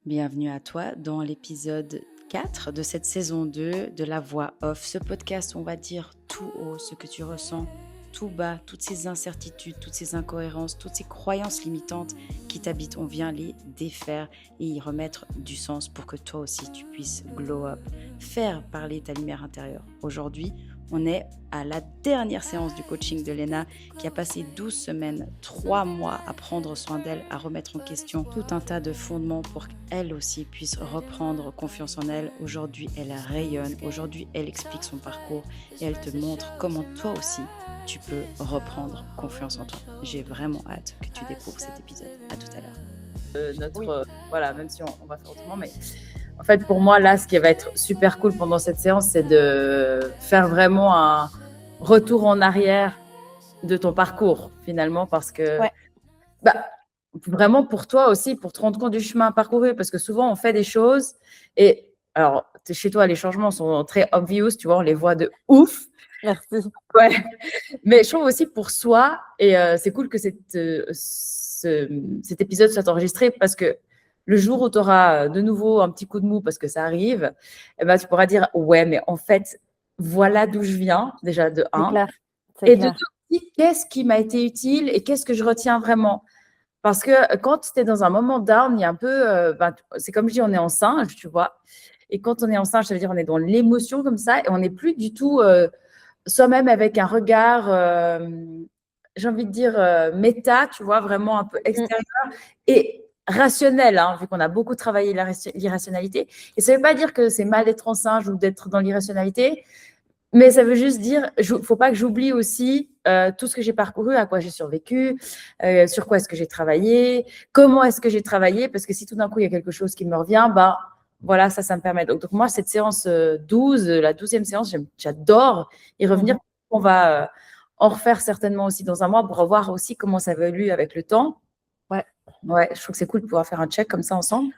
Bienvenue à toi dans l'épisode 4 de cette saison 2 de La Voix Off. Ce podcast où on va dire tout haut ce que tu ressens, tout bas, toutes ces incertitudes, toutes ces incohérences, toutes ces croyances limitantes qui t'habitent. On vient les défaire et y remettre du sens pour que toi aussi tu puisses glow up, faire parler ta lumière intérieure. Aujourd'hui, on est à la dernière séance du coaching de Léna qui a passé 12 semaines, 3 mois à prendre soin d'elle, à remettre en question tout un tas de fondements pour qu'elle aussi puisse reprendre confiance en elle. Aujourd'hui, elle rayonne. Aujourd'hui, elle explique son parcours et elle te montre comment toi aussi, tu peux reprendre confiance en toi. J'ai vraiment hâte que tu découvres cet épisode. À tout à l'heure. Voilà, même si on va faire autrement, mais en fait, pour moi, là, ce qui va être super cool pendant cette séance, c'est de faire vraiment un retour en arrière de ton parcours, finalement, parce que vraiment pour toi aussi, pour te rendre compte du chemin parcouru, parce que souvent, on fait des choses et alors, chez toi, les changements sont très obvious, tu vois, on les voit de ouf. Merci. Ouais. Mais je trouve aussi pour soi, et c'est cool que cet épisode soit enregistré parce que le jour où tu auras de nouveau un petit coup de mou parce que ça arrive, eh ben, tu pourras dire ouais, mais en fait, voilà d'où je viens, déjà de C'est 1. clair. Et de deux, aussi, qu'est-ce qui m'a été utile et qu'est-ce que je retiens vraiment. Parce que quand tu es dans un moment down, il y a un peu, c'est comme je dis, on est en singe, tu vois. Et quand on est en singe, ça veut dire on est dans l'émotion comme ça et on n'est plus du tout soi-même avec un regard, j'ai envie de dire, méta, tu vois, vraiment un peu extérieur et rationnel, hein, vu qu'on a beaucoup travaillé l'irrationalité. Et ça ne veut pas dire que c'est mal d'être en singe ou d'être dans l'irrationalité, mais ça veut juste dire, il ne faut pas que j'oublie aussi tout ce que j'ai parcouru, à quoi j'ai survécu, sur quoi est-ce que j'ai travaillé, comment est-ce que j'ai travaillé, parce que si tout d'un coup, il y a quelque chose qui me revient, bah, voilà, ça me permet. Donc moi, cette séance 12, la 12e séance, j'adore y revenir. On va en refaire certainement aussi dans un mois pour voir aussi comment ça évolue avec le temps. Ouais, je trouve que c'est cool de pouvoir faire un check comme ça ensemble.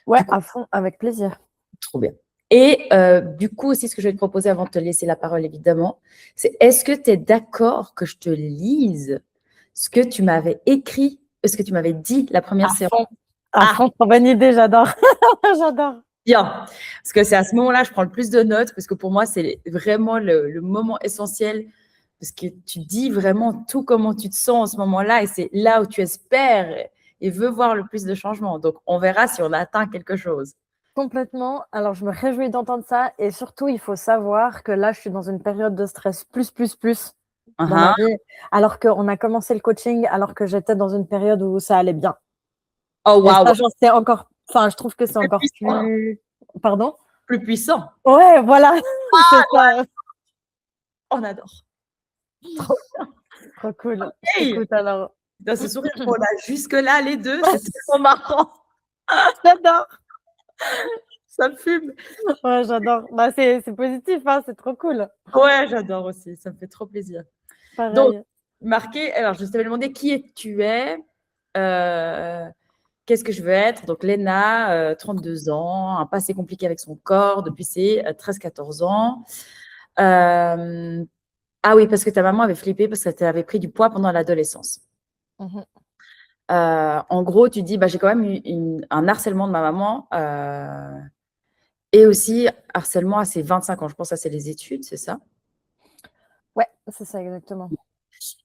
Ouais, coup, à fond, avec plaisir. Trop bien. Et du coup, aussi, ce que je vais te proposer avant de te laisser la parole, évidemment, c'est est-ce que tu es d'accord que je te lise ce que tu m'avais écrit, ce que tu m'avais dit la première séance? À fond, trop bonne idée, j'adore. J'adore. Bien, parce que c'est à ce moment-là, je prends le plus de notes, parce que pour moi, c'est vraiment le moment essentiel, parce que tu dis vraiment tout comment tu te sens en ce moment-là, et c'est là où tu espères et veux voir le plus de changements. Donc, on verra si on a atteint quelque chose. Complètement. Alors, je me réjouis d'entendre ça. Et surtout, il faut savoir que là, je suis dans une période de stress plus dans ma vie. Alors qu'on a commencé le coaching, alors que j'étais dans une période où ça allait bien. Oh, Et waouh! ça, c'est encore... Enfin, je trouve que c'est encore plus... Pardon? Plus puissant. Ouais, voilà. C'est ça. On adore. Trop cool. Hey! Écoute, alors... Dans ce sourire qu'on a jusque-là, les deux, c'est tellement marrant. J'adore. Ça me fume. Ouais, j'adore. Bah, c'est positif, hein, c'est trop cool. Ouais, j'adore aussi. Ça me fait trop plaisir. Pareil. Donc, marqué, alors je t'avais demandé tu es, qu'est-ce que je veux être. Donc, Léna, 32 ans, un passé compliqué avec son corps depuis ses 13-14 ans. Ah oui, parce que ta maman avait flippé parce que tu avais pris du poids pendant l'adolescence. En gros, tu dis, j'ai quand même eu un harcèlement de ma maman et aussi harcèlement à ses 25 ans. Je pense que ça, c'est les études, c'est ça? Ouais, c'est ça, exactement.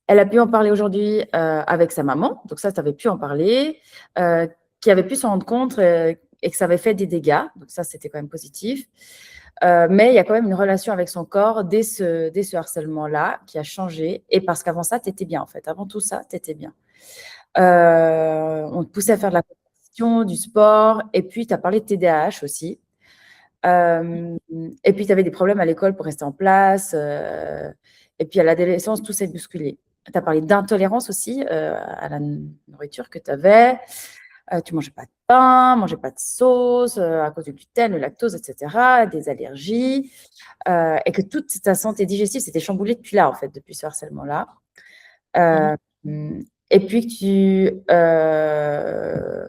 Elle a pu en parler aujourd'hui avec sa maman, donc ça, tu avais pu en parler, qui avait pu s'en rendre compte et que ça avait fait des dégâts, donc ça, c'était quand même positif. Mais il y a quand même une relation avec son corps dès ce harcèlement-là qui a changé, et parce qu'avant ça, tu étais bien, en fait. Avant tout ça, tu étais bien. On te poussait à faire de la compétition, du sport, et puis tu as parlé de TDAH aussi. Et puis, tu avais des problèmes à l'école pour rester en place. Et puis, à l'adolescence, tout s'est bousculé. Tu as parlé d'intolérance aussi à la nourriture que tu avais. Tu mangeais pas de pain, mangeais pas de sauce à cause du gluten, le lactose, etc., des allergies. Et que toute ta santé digestive s'était chamboulée depuis là, en fait, depuis ce harcèlement-là. Et puis, tu avais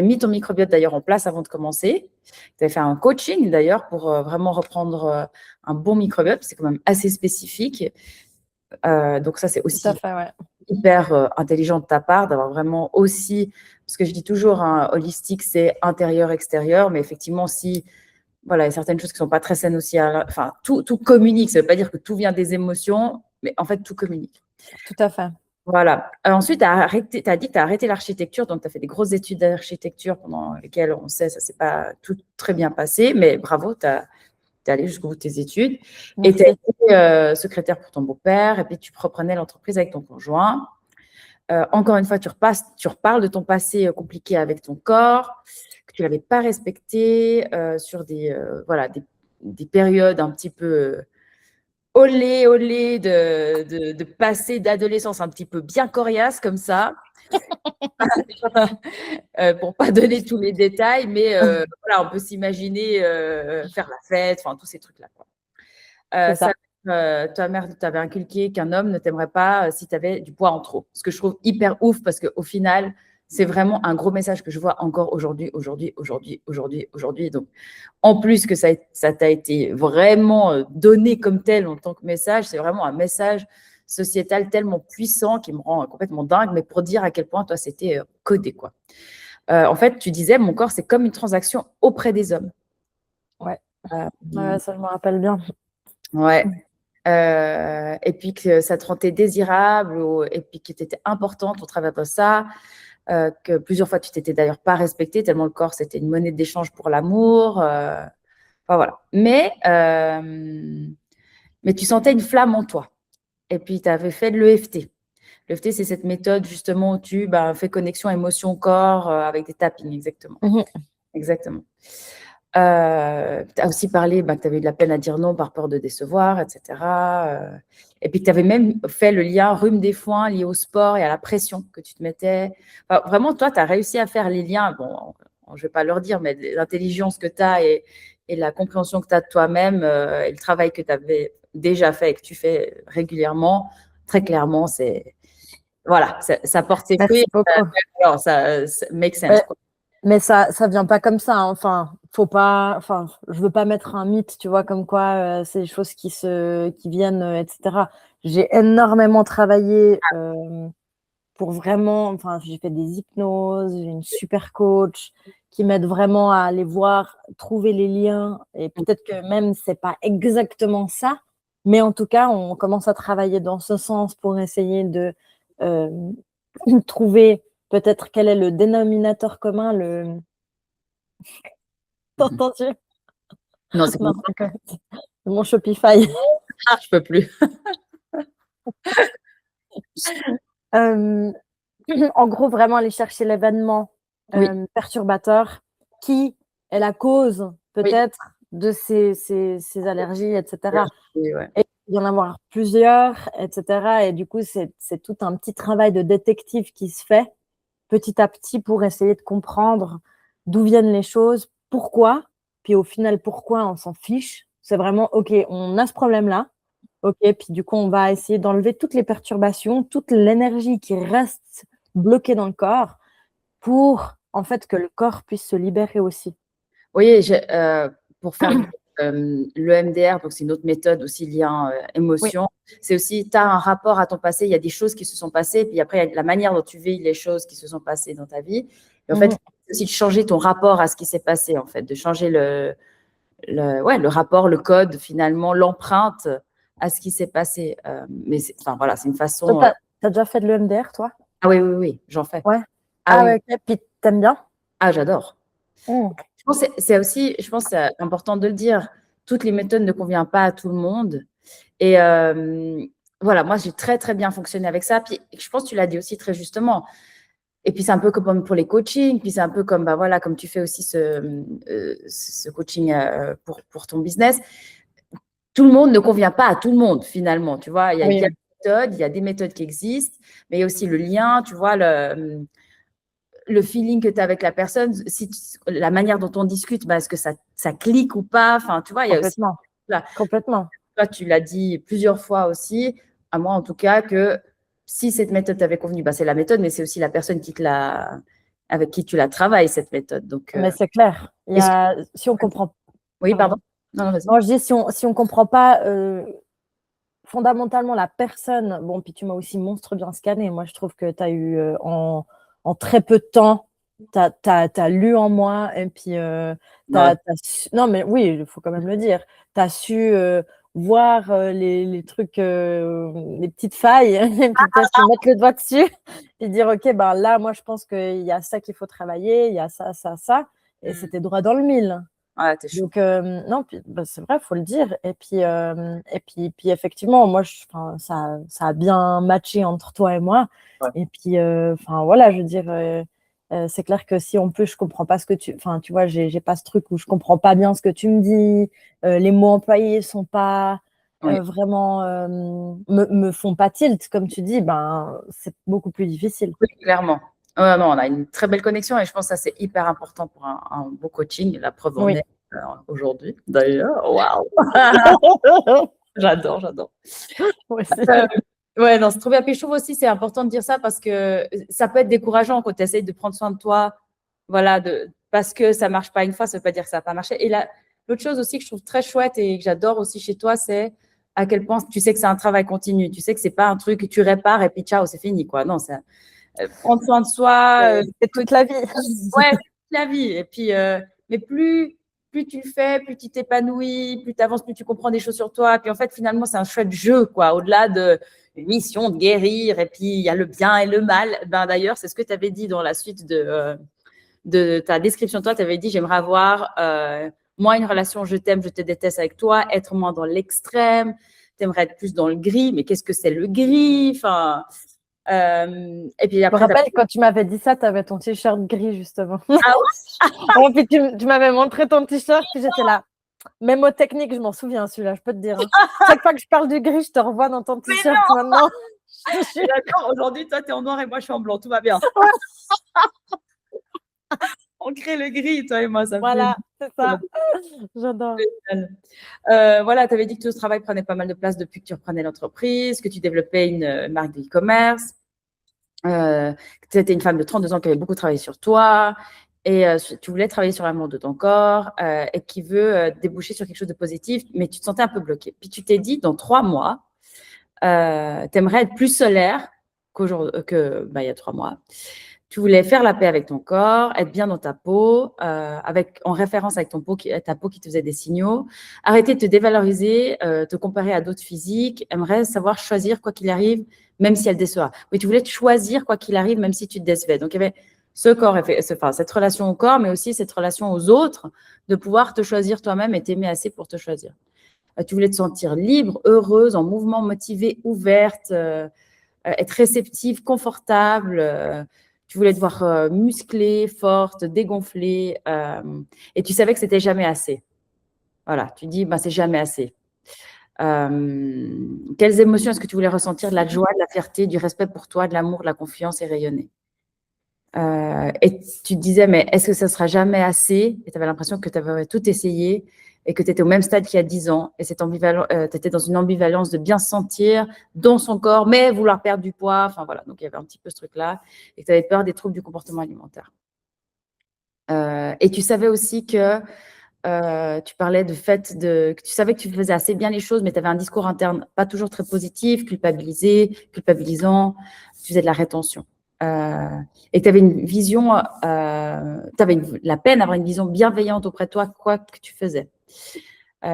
mis ton microbiote d'ailleurs en place avant de commencer. Tu avais fait un coaching d'ailleurs pour vraiment reprendre un bon microbiote. C'est quand même assez spécifique. Donc, ça, c'est aussi hyper intelligent de ta part d'avoir vraiment aussi, parce que je dis toujours, hein, holistique, c'est intérieur-extérieur, mais effectivement, si voilà, il y a certaines choses qui ne sont pas très saines aussi, enfin, tout communique, ça ne veut pas dire que tout vient des émotions, mais en fait, tout communique. Tout à fait. Voilà. Ensuite, tu as dit que tu as arrêté l'architecture, donc tu as fait des grosses études d'architecture pendant lesquelles on sait, ça ne s'est pas tout très bien passé, mais bravo, tu es allé jusqu'au bout de tes études. Et tu as été secrétaire pour ton beau-père, et puis tu reprenais l'entreprise avec ton conjoint. Encore une fois, tu reparles de ton passé compliqué avec ton corps, que tu ne l'avais pas respecté sur des périodes un petit peu olé de passé d'adolescence un petit peu bien coriace comme ça. Pour pas donner tous les détails, mais voilà, on peut s'imaginer faire la fête, enfin tous ces trucs-là. Ta mère t'avait inculqué qu'un homme ne t'aimerait pas si tu avais du poids en trop. Ce que je trouve hyper ouf parce qu'au final, c'est vraiment un gros message que je vois encore aujourd'hui. Donc, en plus que ça t'a été vraiment donné comme tel en tant que message, c'est vraiment un message sociétal tellement puissant qui me rend complètement dingue, mais pour dire à quel point toi, c'était codé, quoi. En fait, tu disais, mon corps, c'est comme une transaction auprès des hommes. Ouais, ça, je me rappelle bien. Ouais. Et puis que ça te rendait désirable et puis que tu étais importante au travers de ça, que plusieurs fois tu t'étais d'ailleurs pas respectée tellement le corps c'était une monnaie d'échange pour l'amour. Enfin, voilà. Mais tu sentais une flamme en toi. Et puis tu avais fait de l'EFT. L'EFT, c'est cette méthode justement où tu fais connexion émotion-corps avec des tappings, exactement. Exactement. Tu as aussi parlé que tu avais eu de la peine à dire non par peur de décevoir, etc. Et puis, tu avais même fait le lien rhume des foins lié au sport et à la pression que tu te mettais. Enfin, vraiment, toi, tu as réussi à faire les liens. Bon, je ne vais pas leur dire, mais l'intelligence que tu as et la compréhension que tu as de toi-même et le travail que tu avais déjà fait et que tu fais régulièrement, très clairement, voilà, ça porte ses fruits. Alors, ça make sense. Quoi. Mais ça vient pas comme ça. Hein. Enfin, faut pas. Enfin, je veux pas mettre un mythe, tu vois, comme quoi c'est des choses qui viennent, etc. J'ai énormément travaillé pour vraiment. Enfin, j'ai fait des hypnoses, j'ai une super coach qui m'aide vraiment à aller voir, trouver les liens. Et peut-être que même c'est pas exactement ça, mais en tout cas, on commence à travailler dans ce sens pour essayer de trouver. Peut-être quel est le dénominateur commun, T'entends-tu? Non, c'est mon Shopify. Je peux plus. En gros, vraiment aller chercher l'événement perturbateur qui est la cause peut-être de ces allergies, etc. Et il y en avoir plusieurs, etc. Et du coup, c'est tout un petit travail de détective qui se fait petit à petit pour essayer de comprendre d'où viennent les choses, pourquoi, puis au final, pourquoi on s'en fiche. C'est vraiment, OK, on a ce problème-là, OK, puis du coup, on va essayer d'enlever toutes les perturbations, toute l'énergie qui reste bloquée dans le corps pour, en fait, que le corps puisse se libérer aussi. Oui, pour faire l'EMDR, donc c'est une autre méthode aussi lien émotion. C'est aussi, tu as un rapport à ton passé, il y a des choses qui se sont passées, puis après, il y a la manière dont tu vis les choses qui se sont passées dans ta vie. Et en fait, c'est aussi de changer ton rapport à ce qui s'est passé, en fait, de changer le rapport, le code, finalement, l'empreinte à ce qui s'est passé. Mais enfin, voilà, c'est une façon… Tu as déjà fait de l'EMDR, toi? Ah oui, j'en fais. Ouais. OK. Puis t'aimes bien? Ah, j'adore. Je pense que c'est important de le dire. Toutes les méthodes ne conviennent pas à tout le monde. Et voilà, moi, j'ai très, très bien fonctionné avec ça. Puis, je pense que tu l'as dit aussi très justement. Et puis, c'est un peu comme pour les coachings. Puis, c'est un peu comme, comme tu fais aussi ce coaching pour ton business. Tout le monde ne convient pas à tout le monde, finalement. Tu vois, il y a des méthodes qui existent, mais il y a aussi le lien, tu vois, le feeling que tu as avec la personne, la manière dont on discute, est-ce que ça clique ou pas? Enfin, tu vois, il y a aussi… Complètement. Toi, tu l'as dit plusieurs fois aussi, à moi en tout cas, que si cette méthode t'avait convenu, c'est la méthode, mais c'est aussi la personne avec qui tu la travailles, cette méthode. Donc, mais c'est clair. Si on comprend… Oui, pardon. Non, je dis, si on comprend pas… fondamentalement, la personne, bon, puis tu m'as aussi monstre bien scanné. Moi, je trouve que tu as eu en très peu de temps, tu as lu en moi et puis non, mais oui, il faut quand même le dire. Tu as su voir les trucs, les petites failles, et puis tu as su mettre le doigt dessus et dire, OK, ben là, moi, je pense qu'il y a ça qu'il faut travailler, il y a ça, ça, ça. Et c'était droit dans le mille. Ouais, t'es chaud. Donc, non, puis, bah, c'est vrai, il faut le dire. Et puis effectivement, moi, ça a bien matché entre toi et moi. Ouais. Et puis, voilà, je veux dire, c'est clair que si on peut, je comprends pas ce que tu... Enfin, tu vois, j'ai pas ce truc où je comprends pas bien ce que tu me dis. Les mots employés sont pas vraiment... me font pas tilt, comme tu dis. Ben, c'est beaucoup plus difficile. Oui, clairement. Non, on a une très belle connexion et je pense que ça, c'est hyper important pour un beau coaching. La preuve en est aujourd'hui, d'ailleurs. Waouh! J'adore. Ouais, non, c'est trop bien. Puis je trouve aussi c'est important de dire ça parce que ça peut être décourageant quand tu essayes de prendre soin de toi. Voilà, parce que ça marche pas une fois, ça veut pas dire que ça n'a pas marché. Et l'autre chose aussi que je trouve très chouette et que j'adore aussi chez toi, c'est à quel point tu sais que c'est un travail continu. Tu sais que c'est pas un truc que tu répares et puis ciao, c'est fini, quoi. Non, c'est prendre soin de soi. C'est toute la vie. Ouais, toute la vie. Et puis, mais plus tu le fais, plus tu t'épanouis, plus tu avances, plus tu comprends des choses sur toi. Puis en fait, finalement, c'est un chouette jeu, quoi. Au-delà de une mission de guérir, et puis il y a le bien et le mal. Ben, d'ailleurs, c'est ce que tu avais dit dans la suite de ta description de toi. Tu avais dit, j'aimerais avoir moins une relation je t'aime, je te déteste avec toi, être moins dans l'extrême. Tu aimerais être plus dans le gris, mais qu'est-ce que c'est le gris? Enfin, et puis après, je me rappelle quand tu m'avais dit ça, tu avais ton t-shirt gris justement. Ah ouais. Puis tu m'avais montré ton t-shirt, puis j'étais là. Même au technique, je m'en souviens celui-là, je peux te dire. Hein. Chaque fois que je parle du gris, je te revois dans ton t-shirt maintenant. D'accord, aujourd'hui, toi, tu es en noir et moi, je suis en blanc. Tout va bien. On crée le gris, toi et moi. Ça voilà, c'est ça. J'adore. Voilà, tu avais dit que ce travail prenait pas mal de place depuis que tu reprenais l'entreprise, que tu développais une marque de e-commerce, que tu étais une femme de 32 ans qui avait beaucoup travaillé sur toi et tu voulais travailler sur l'amour de ton corps et qui veut déboucher sur quelque chose de positif, mais tu te sentais un peu bloquée. Puis tu t'es dit, dans 3 mois, tu aimerais être plus solaire il y a 3 mois. Tu voulais faire la paix avec ton corps, être bien dans ta peau, en référence avec ta peau qui te faisait des signaux, arrêter de te dévaloriser, te comparer à d'autres physiques, aimerais savoir choisir quoi qu'il arrive, même si elle déçoit. Oui, tu voulais te choisir quoi qu'il arrive, même si tu te décevais. Donc, il y avait ce corps, cette relation au corps, mais aussi cette relation aux autres, de pouvoir te choisir toi-même et t'aimer assez pour te choisir. Tu voulais te sentir libre, heureuse, en mouvement, motivée, ouverte, être réceptive, confortable. Tu voulais te voir musclée, forte, dégonflée. Et tu savais que c'était jamais assez. Voilà, tu dis, c'est jamais assez. Quelles émotions est-ce que tu voulais ressentir? De la joie, de la fierté, du respect pour toi, de l'amour, de la confiance et rayonner. Et tu te disais, mais est-ce que ça sera jamais assez? Et tu avais l'impression que tu avais tout essayé et que tu étais au même stade qu'il y a 10 ans. Et tu étais dans une ambivalence de bien se sentir dans son corps, mais vouloir perdre du poids. Enfin, voilà. Donc, il y avait un petit peu ce truc-là. Et tu avais peur des troubles du comportement alimentaire. Et tu savais aussi que tu parlais que tu savais que tu faisais assez bien les choses, mais tu avais un discours interne pas toujours très positif, culpabilisant. Tu faisais de la rétention. Et tu avais une vision, tu avais la peine à avoir une vision bienveillante auprès de toi, quoi que tu faisais.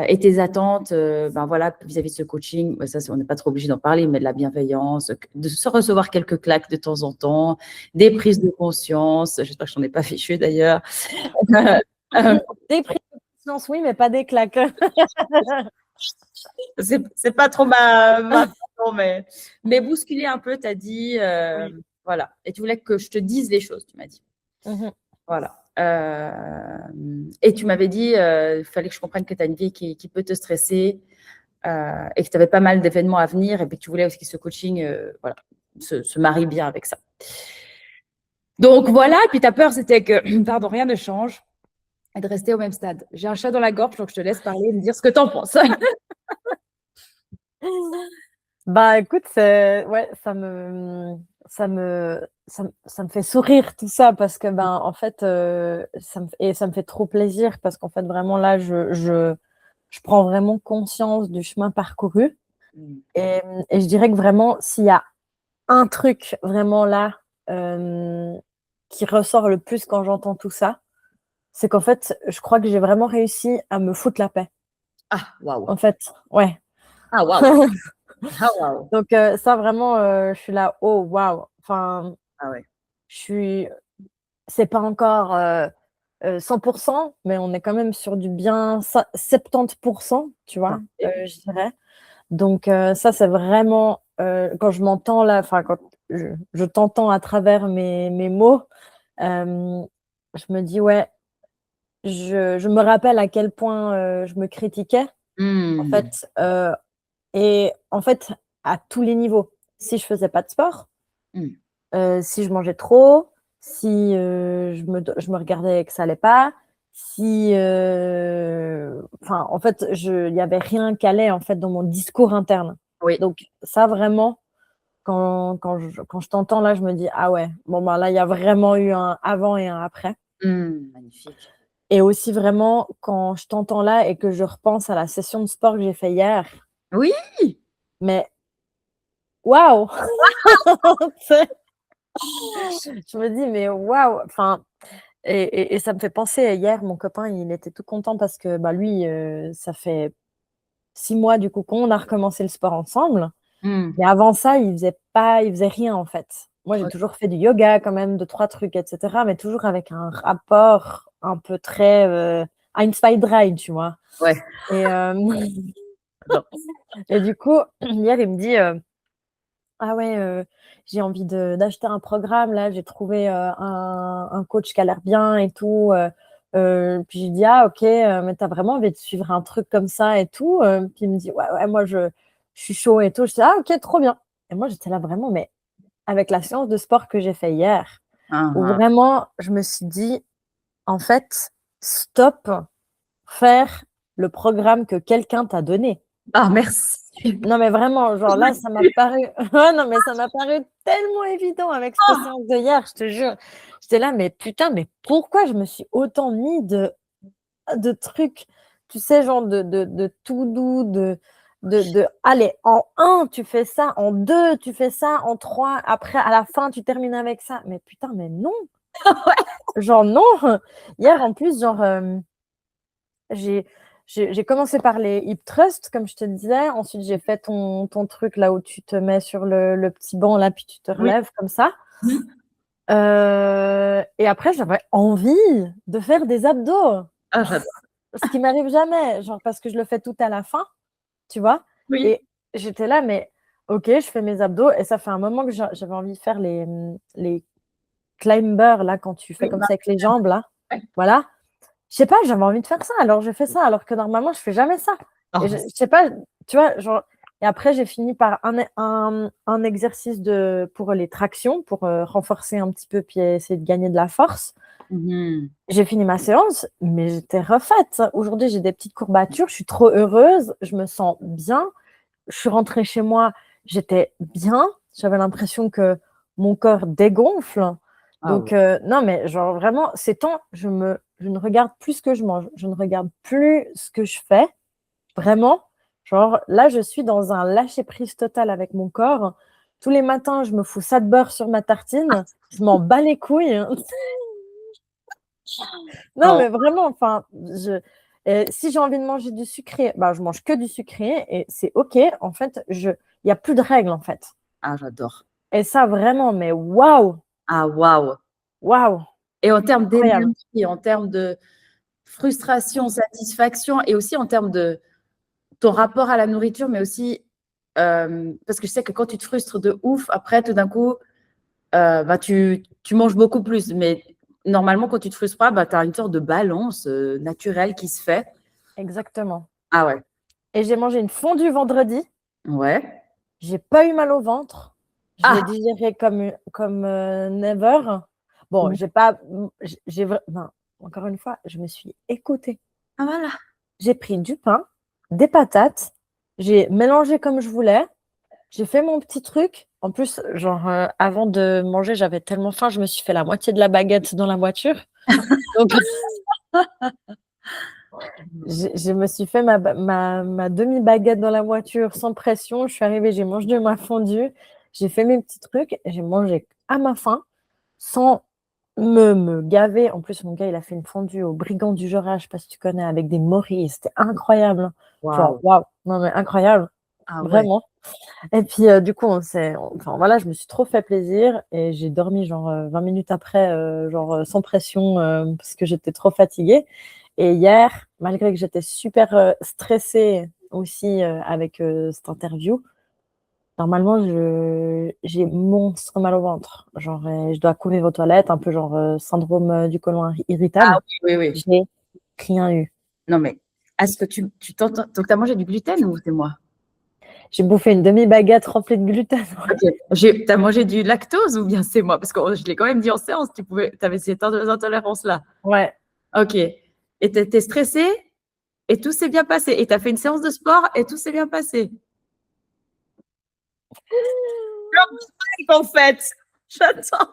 Et tes attentes, voilà, vis-à-vis de ce coaching, ça, on n'est pas trop obligé d'en parler, mais de la bienveillance, de se recevoir quelques claques de temps en temps, des prises de conscience. J'espère que je n'en ai pas fichu d'ailleurs. Des prises de conscience, oui, mais pas des claques. C'est pas trop ma façon, mais bousculer un peu, tu as dit, Oui. voilà. Et tu voulais que je te dise les choses, tu m'as dit. Voilà. Et tu m'avais dit, il fallait que je comprenne que tu as une vie qui peut te stresser et que tu avais pas mal d'événements à venir et puis que tu voulais aussi que ce coaching se marie bien avec ça. Donc voilà, et puis ta peur, c'était que, pardon, rien ne change et de rester au même stade. J'ai un chat dans la gorge, donc je te laisse parler et me dire ce que tu en penses. Écoute, ouais, ça me fait sourire tout ça parce que en fait ça me fait trop plaisir parce qu'en fait vraiment là je prends vraiment conscience du chemin parcouru Mm. Et je dirais que vraiment, s'il y a un truc vraiment là qui ressort le plus quand j'entends tout ça, c'est qu'en fait, je crois que j'ai vraiment réussi à me foutre la paix. Ah, waouh. En fait, ouais. Ah, waouh. Ah, waouh. Donc ça, vraiment, je suis là, oh, waouh. Enfin, Ah ouais. c'est pas encore 100%, mais on est quand même sur du bien 70%, tu vois, je dirais. Donc ça, c'est vraiment, quand je m'entends là, enfin, quand je t'entends à travers mes mots, je me dis, ouais, je me rappelle à quel point je me critiquais, en Mm. fait, et en fait, à tous les niveaux. Si je faisais pas de sport, Mm. si je mangeais trop, si je me regardais et que ça allait pas, si, enfin, en fait, il y avait rien qui allait en fait dans mon discours interne. Oui. Donc ça vraiment, quand je t'entends là, je me dis ah ouais, bon ben là il y a vraiment eu un avant et un après. Magnifique. Et aussi vraiment quand je t'entends là et que je repense à la session de sport que j'ai fait hier, Oui. mais waouh! Tu sais, je me dis mais waouh! Enfin, et ça me fait penser, hier, mon copain, il était tout content parce que bah, lui, ça fait 6 mois du coup qu'on a recommencé le sport ensemble. Mm. Mais avant ça, il faisait rien en fait. Moi, j'ai Ok. toujours fait du yoga quand même, 2-3 trucs, etc. Mais toujours avec un rapport un peu très Einstein, tu vois. Ouais. Et, Non. et du coup, hier, il me dit ah ouais, j'ai envie d'acheter un programme. Là, j'ai trouvé un coach qui a l'air bien et tout. Puis j'ai dit, ah ok, mais t'as vraiment envie de suivre un truc comme ça et tout. Puis il me dit, ouais, ouais, moi je suis chaud et tout. Je dis, ah ok, trop bien. Et moi, j'étais là vraiment, mais avec la séance de sport que j'ai fait hier, où Ah, vraiment, je me suis dit, en fait, stop, faire le programme que quelqu'un t'a donné. ah, merci. Non, mais vraiment, genre là, ça m'a paru. Ouais, non, mais ça m'a paru tellement évident avec cette Ah, séance de hier, je te jure. J'étais là, mais putain, mais pourquoi je me suis autant mis de trucs, tu sais, genre de tout doux, allez, en un, tu fais ça, en deux, tu fais ça, en trois, après, à la fin, tu termines avec ça. Mais putain, mais non, genre non. Hier, en plus, genre, j'ai j'ai commencé par les hip thrusts, comme je te disais. Ensuite, j'ai fait ton truc là où tu te mets sur le petit banc là, puis tu te oui. relèves comme ça. Mm. Et après, j'avais envie de faire des abdos, Ah, j'adore. ce qui m'arrive jamais, genre parce que je le fais tout à la fin, tu vois. Oui. Et j'étais là, mais ok, je fais mes abdos. Et ça fait un moment que j'avais envie de faire les climbers là, quand tu fais Oui. comme ça avec les jambes là. Ouais. Voilà. Je sais pas, j'avais envie de faire ça, alors j'ai fait ça, alors que normalement, je fais jamais ça. Et Oh, je sais pas, tu vois, genre, et après, j'ai fini par un exercice pour les tractions, pour renforcer un petit peu, puis essayer de gagner de la force. mhm. J'ai fini ma séance, mais j'étais refaite. Aujourd'hui, j'ai des petites courbatures, je suis trop heureuse, je me sens bien. Je suis rentrée chez moi, j'étais bien. J'avais l'impression que mon corps dégonfle. Ah Donc, ouais. non, mais genre vraiment, ces temps, je ne regarde plus ce que je mange. Je ne regarde plus ce que je fais. Vraiment. Genre, là, je suis dans un lâcher-prise total avec mon corps. Tous les matins, je me fous ça de beurre sur ma tartine. Je m'en bats les couilles. Non, Non. mais vraiment, enfin, si j'ai envie de manger du sucré, bah, je mange que du sucré et c'est OK. En fait, il n'y a plus de règles, en fait. Ah, j'adore. Et ça, vraiment, mais waouh, Ah, waouh. waouh, Et en termes incroyable. d'énergie, en termes de frustration, satisfaction, et aussi en termes de ton rapport à la nourriture, mais aussi parce que je sais que quand tu te frustres de ouf, après, tout d'un coup, bah, tu manges beaucoup plus. Mais normalement, quand tu te frustres pas, bah, tu as une sorte de balance naturelle qui se fait. Exactement. Ah ouais. Et j'ai mangé une fondue vendredi. Ouais. J'ai pas eu mal au ventre. Je l'ai Ah, digéré comme never. Bon, j'ai pas. Non, encore une fois, je me suis écoutée. ah voilà. J'ai pris du pain, des patates, j'ai mélangé comme je voulais, j'ai fait mon petit truc. En plus, genre, avant de manger, j'avais tellement faim, je me suis fait la moitié de la baguette dans la voiture. Donc, Je me suis fait ma demi-baguette dans la voiture sans pression. Je suis arrivée, j'ai mangé ma fondue, j'ai fait mes petits trucs, j'ai mangé à ma faim sans me gaver. En plus, mon gars, il a fait une fondue au Brigand du Jura, je sais pas si tu connais, avec des morilles. C'était incroyable. Genre, Waouh. waouh, non mais incroyable, Ah ouais. vraiment. Et puis, du coup, enfin, voilà, je me suis trop fait plaisir et j'ai dormi genre 20 minutes après, genre sans pression, parce que j'étais trop fatiguée. Et hier, malgré que j'étais super stressée aussi avec cette interview, normalement, j'ai monstre mal au ventre. Genre, je dois courir aux toilettes, un peu genre syndrome du côlon Ah irritable. oui, oui, oui. J'ai rien eu. Non, mais est-ce que tu t'entends? Donc, tu as mangé du gluten ou c'est moi? J'ai bouffé une demi-baguette remplie de gluten. Ok. T'as mangé du lactose ou bien c'est moi? Parce que je l'ai quand même dit en séance, tu avais ces intolérances-là. Ouais. Ok. Et t'étais stressée et tout s'est bien passé. Et tu as fait une séance de sport et tout s'est bien passé. En fait, j'attends.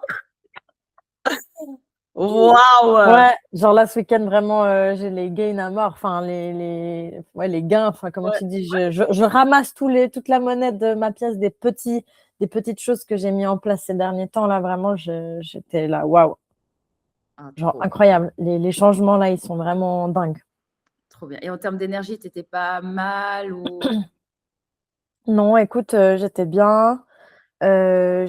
Waouh! Ouais, genre là, ce week-end, vraiment, j'ai les gains à mort. Enfin, ouais, les gains, enfin, comment Ouais. tu dis, je ramasse toute la monnaie de ma pièce, des petites choses que j'ai mis en place ces derniers temps. Là, vraiment, j'étais là, waouh, Ah, genre trop, incroyable. Les changements, là, ils sont vraiment dingues. trop bien. Et en termes d'énergie, tu n'étais pas mal ou… Non, écoute, j'étais bien. Mais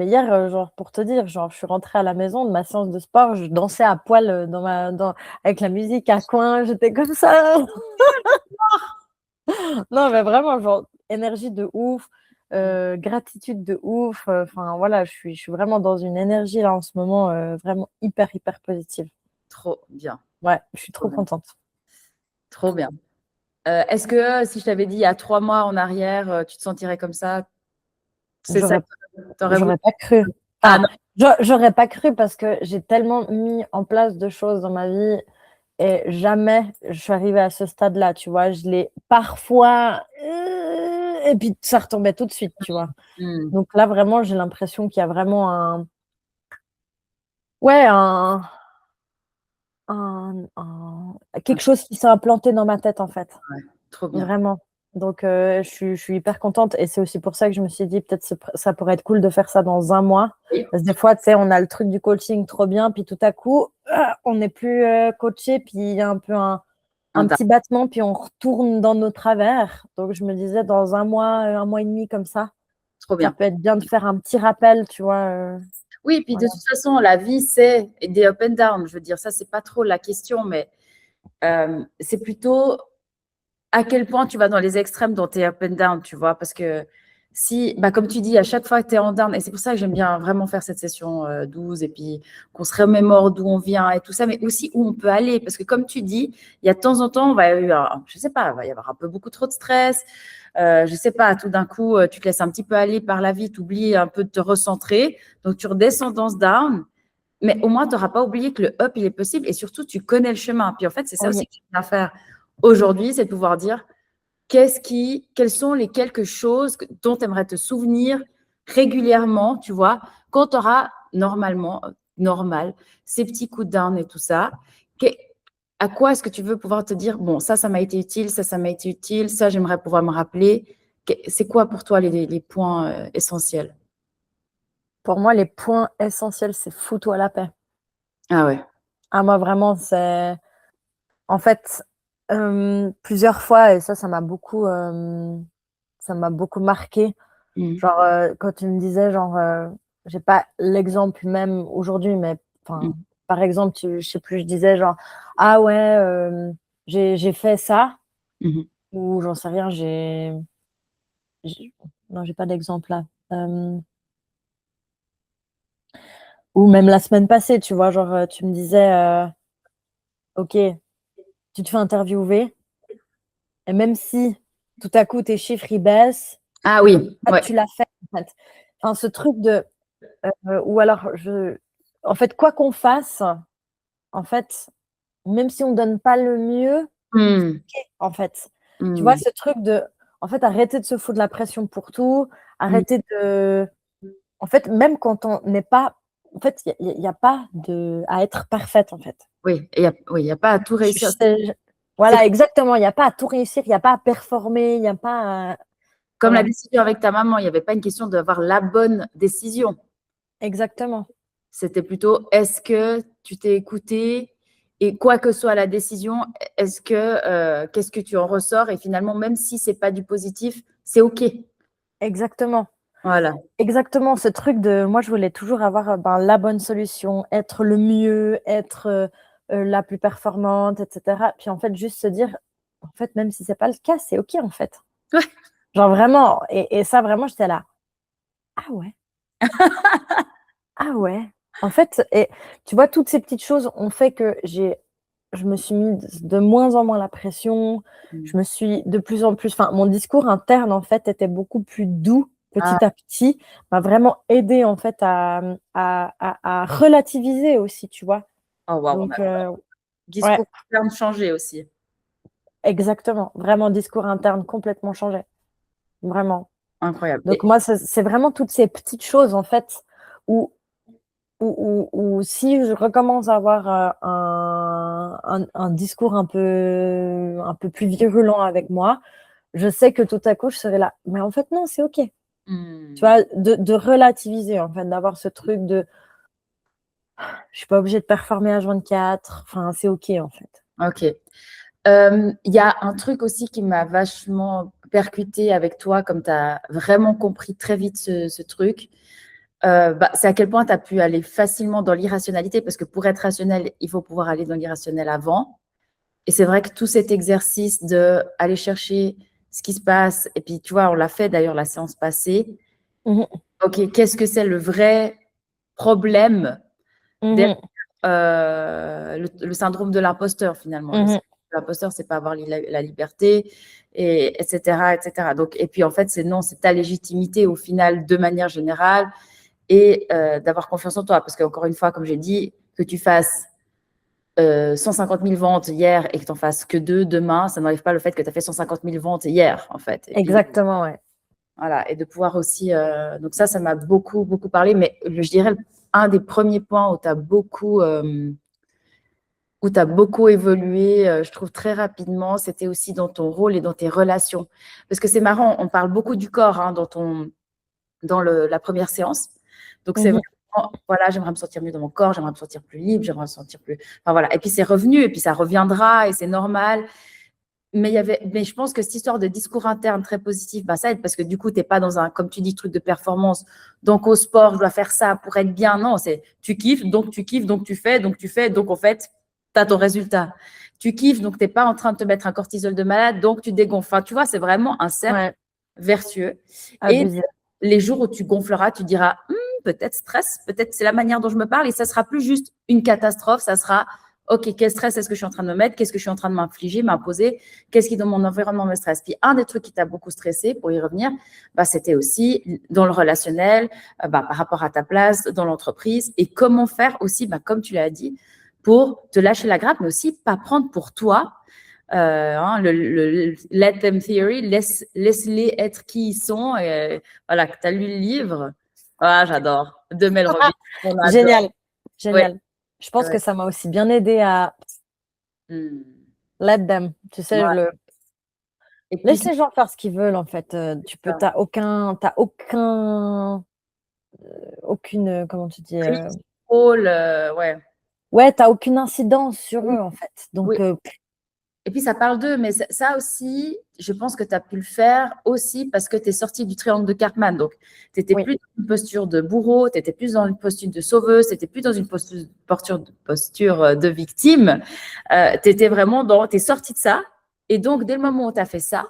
hier, genre, pour te dire, genre, je suis rentrée à la maison de ma séance de sport, je dansais à poil avec la musique à coin, j'étais comme ça. Non, mais vraiment, genre, énergie de ouf, gratitude de ouf. Enfin, voilà, je suis vraiment dans une énergie là en ce moment, vraiment hyper, hyper positive. Trop bien, Ouais, je suis trop trop bien, contente. trop bien. Est-ce que si je t'avais dit il y a 3 mois en arrière, tu te sentirais comme ça? C'est ça J'aurais, que tu aurais voulu? j'aurais pas cru. Ah Enfin, non, j'aurais pas cru parce que j'ai tellement mis en place de choses dans ma vie et jamais je suis arrivée à ce stade-là, tu vois. Je l'ai parfois, et puis ça retombait tout de suite, tu vois. hmm, Donc là, vraiment, j'ai l'impression qu'il y a vraiment ouais, quelque chose qui s'est implanté dans ma tête, en fait. ouais, trop bien. Vraiment. Donc, je suis hyper contente. Et c'est aussi pour ça que je me suis dit, peut-être ça pourrait être cool de faire ça dans un mois. Oui. Parce que des fois, tu sais, on a le truc du coaching trop bien, puis tout à coup, on n'est plus coaché, puis il y a un peu un petit battement, puis on retourne dans nos travers. Donc, je me disais, dans un mois et demi comme Trop ça bien. peut être bien de faire un petit rappel, tu vois. Oui, puis de Voilà. toute façon, la vie, c'est des up and down. Je veux dire, ça, c'est pas trop la question, mais c'est plutôt à quel point tu vas dans les extrêmes dans tes up and down, tu vois. Parce que si, bah, comme tu dis, à chaque fois que tu es en down, et c'est pour ça que j'aime bien vraiment faire cette session 12 et puis qu'on se remémore d'où on vient et tout ça, mais aussi où on peut aller. Parce que comme tu dis, il y a de temps en temps, on va y avoir, je sais pas, il va y avoir un peu beaucoup trop de stress. Je sais pas, tout d'un coup, tu te laisses un petit peu aller par la vie, tu oublies un peu de te recentrer. Donc, tu redescends dans ce down. Mais au moins, tu n'auras pas oublié que le up, il est possible et surtout, tu connais le chemin. Puis en fait, c'est ça aussi Oui. que j'aime bien faire aujourd'hui, c'est de pouvoir dire quelles sont les quelques choses dont tu aimerais te souvenir régulièrement, tu vois, quand tu auras normal, ces petits coups de down et tout ça. À quoi est-ce que tu veux pouvoir te dire, bon, ça m'a été utile, ça m'a été utile, ça, j'aimerais pouvoir me rappeler. C'est quoi pour toi les points essentiels? Pour moi, les points essentiels, c'est fous-toi la paix. Ah ouais. Ah, moi, vraiment, c'est. En fait, plusieurs fois, et ça m'a beaucoup marqué. Mhm. Genre, quand tu me disais, genre, j'ai pas l'exemple même aujourd'hui, mais enfin, Mhm. par exemple, je sais plus, je disais, genre, ah ouais, j'ai fait ça, Mhm. ou j'en sais rien, non, j'ai pas d'exemple là. Ou même la semaine passée, tu vois, genre, tu me disais, ok, tu te fais interviewer, et même si tout à coup tes chiffres ils baissent, Ah oui, ouais. tu l'as fait en fait. Enfin, ce truc de ou alors en fait quoi qu'on fasse, en fait, même si on donne pas le mieux, Mhm. en fait. Tu vois Mhm. ce truc de en fait arrêter de se foutre de la pression pour tout, Mhm. arrêter de en fait même quand on n'est pas en fait, il y a pas de à être parfaite en fait. Oui, il y a pas à tout Je réussir. sais, Voilà, exactement. Il n'y a pas à tout réussir, il n'y a pas à performer, il n'y a pas à... Comme la Voilà, décision avec ta maman, il n'y avait pas une question d'avoir la bonne décision. exactement. C'était plutôt est-ce que tu t'es écouté et quoi que soit la décision, qu'est-ce que tu en ressors et finalement, même si c'est pas du positif, c'est OK. Exactement. Voilà. Exactement. Ce truc de moi, je voulais toujours avoir la bonne solution, être le mieux, être la plus performante, etc. Puis en fait, juste se dire, en fait, même si c'est pas le cas, c'est OK en fait. Ouais. Genre vraiment, et ça vraiment, j'étais là. Ah ouais. Ah ouais. En fait, et tu vois, toutes ces petites choses ont fait que je me suis mis de moins en moins la pression. Je me suis de plus en plus, enfin, mon discours interne, en fait, était beaucoup plus doux Ah, petit à petit, m'a vraiment aidé, en fait, à relativiser aussi, tu vois. oh wow. Donc, ouais, Discours interne changé aussi. exactement. Vraiment, discours interne complètement changé. Vraiment. Incroyable. Donc, moi, c'est vraiment toutes ces petites choses, en fait, où ou si je recommence à avoir un discours un peu plus virulent avec moi, je sais que tout à coup, je serai là. Mais en fait, non, c'est OK. Tu vois, de relativiser, en fait, d'avoir ce truc de je suis pas obligée de performer à 24. Enfin, c'est OK, en fait. OK. Il y a un truc aussi qui m'a vachement percuté avec toi, comme tu as vraiment compris très vite ce truc. C'est à quel point tu as pu aller facilement dans l'irrationalité, parce que pour être rationnel, il faut pouvoir aller dans l'irrationnel avant. Et c'est vrai que tout cet exercice d'aller chercher ce qui se passe, et puis tu vois, on l'a fait d'ailleurs la séance passée. Mhm. OK, qu'est-ce que c'est le vrai problème derrière Mhm. le syndrome de l'imposteur finalement. Le Mhm. syndrome de l'imposteur, c'est pas avoir la liberté, et, etc., etc. Donc, et puis en fait, c'est non, c'est ta légitimité au final de manière générale et d'avoir confiance en toi. Parce qu'encore une fois, comme j'ai dit, que tu fasses 150 000 ventes hier et que tu n'en fasses que 2 demain, ça n'enlève pas le fait que tu as fait 150 000 ventes hier, en fait. Et puis, Exactement, ouais. voilà, et de pouvoir aussi. Donc, ça m'a beaucoup, beaucoup parlé. Mais je dirais, un des premiers points où tu as beaucoup évolué, je trouve très rapidement, c'était aussi dans ton rôle et dans tes relations. Parce que c'est marrant, on parle beaucoup du corps hein, dans la première séance. Donc, c'est Mhm. vraiment, voilà, j'aimerais me sentir mieux dans mon corps, j'aimerais me sentir plus libre, j'aimerais me sentir plus. Enfin, voilà. Et puis, c'est revenu, et puis ça reviendra, et c'est normal. Mais je pense que cette histoire de discours interne très positif, ça aide parce que du coup, tu n'es pas dans un, comme tu dis, truc de performance. Donc, au sport, je dois faire ça pour être bien. Non, c'est tu kiffes, donc tu fais, donc en fait, tu as ton résultat. Tu kiffes, donc tu n'es pas en train de te mettre un cortisol de malade, donc tu dégonfles. Enfin, tu vois, c'est vraiment un cercle Ouais, vertueux. Et abusé. les jours où tu gonfleras, tu diras peut-être stress, peut-être c'est la manière dont je me parle et ça sera plus juste une catastrophe, ça sera OK, quel stress est-ce que je suis en train de me mettre, qu'est-ce que je suis en train de m'infliger, m'imposer, qu'est-ce qui dans mon environnement me stresse. Puis un des trucs qui t'a beaucoup stressé, pour y revenir, c'était aussi dans le relationnel, par rapport à ta place dans l'entreprise et comment faire aussi, comme tu l'as dit, pour te lâcher la grappe, mais aussi pas prendre pour toi le let them theory, laisse-les être qui ils sont. Et, voilà, tu as lu le livre. Ah, j'adore. De Mel Robbins. On adore. Génial, Ouais. génial. Je pense Ouais. que ça m'a aussi bien aidé à let them. Tu sais, Ouais. Et puis, laisse les gens faire ce qu'ils veulent, en fait. Aucune, comment tu dis, prise, rôle, ouais. ouais, t'as aucune incidence sur eux, en fait. Oui. Donc, Et puis, ça parle d'eux, mais ça aussi, je pense que tu as pu le faire aussi parce que tu es sorti du triangle de Karpman. Donc, tu n'étais oui. plus dans une posture de bourreau, tu étais plus dans une posture de sauveuse, tu n'étais plus dans une posture de victime. Tu étais vraiment tu es sorti de ça. Et donc, dès le moment où tu as fait ça,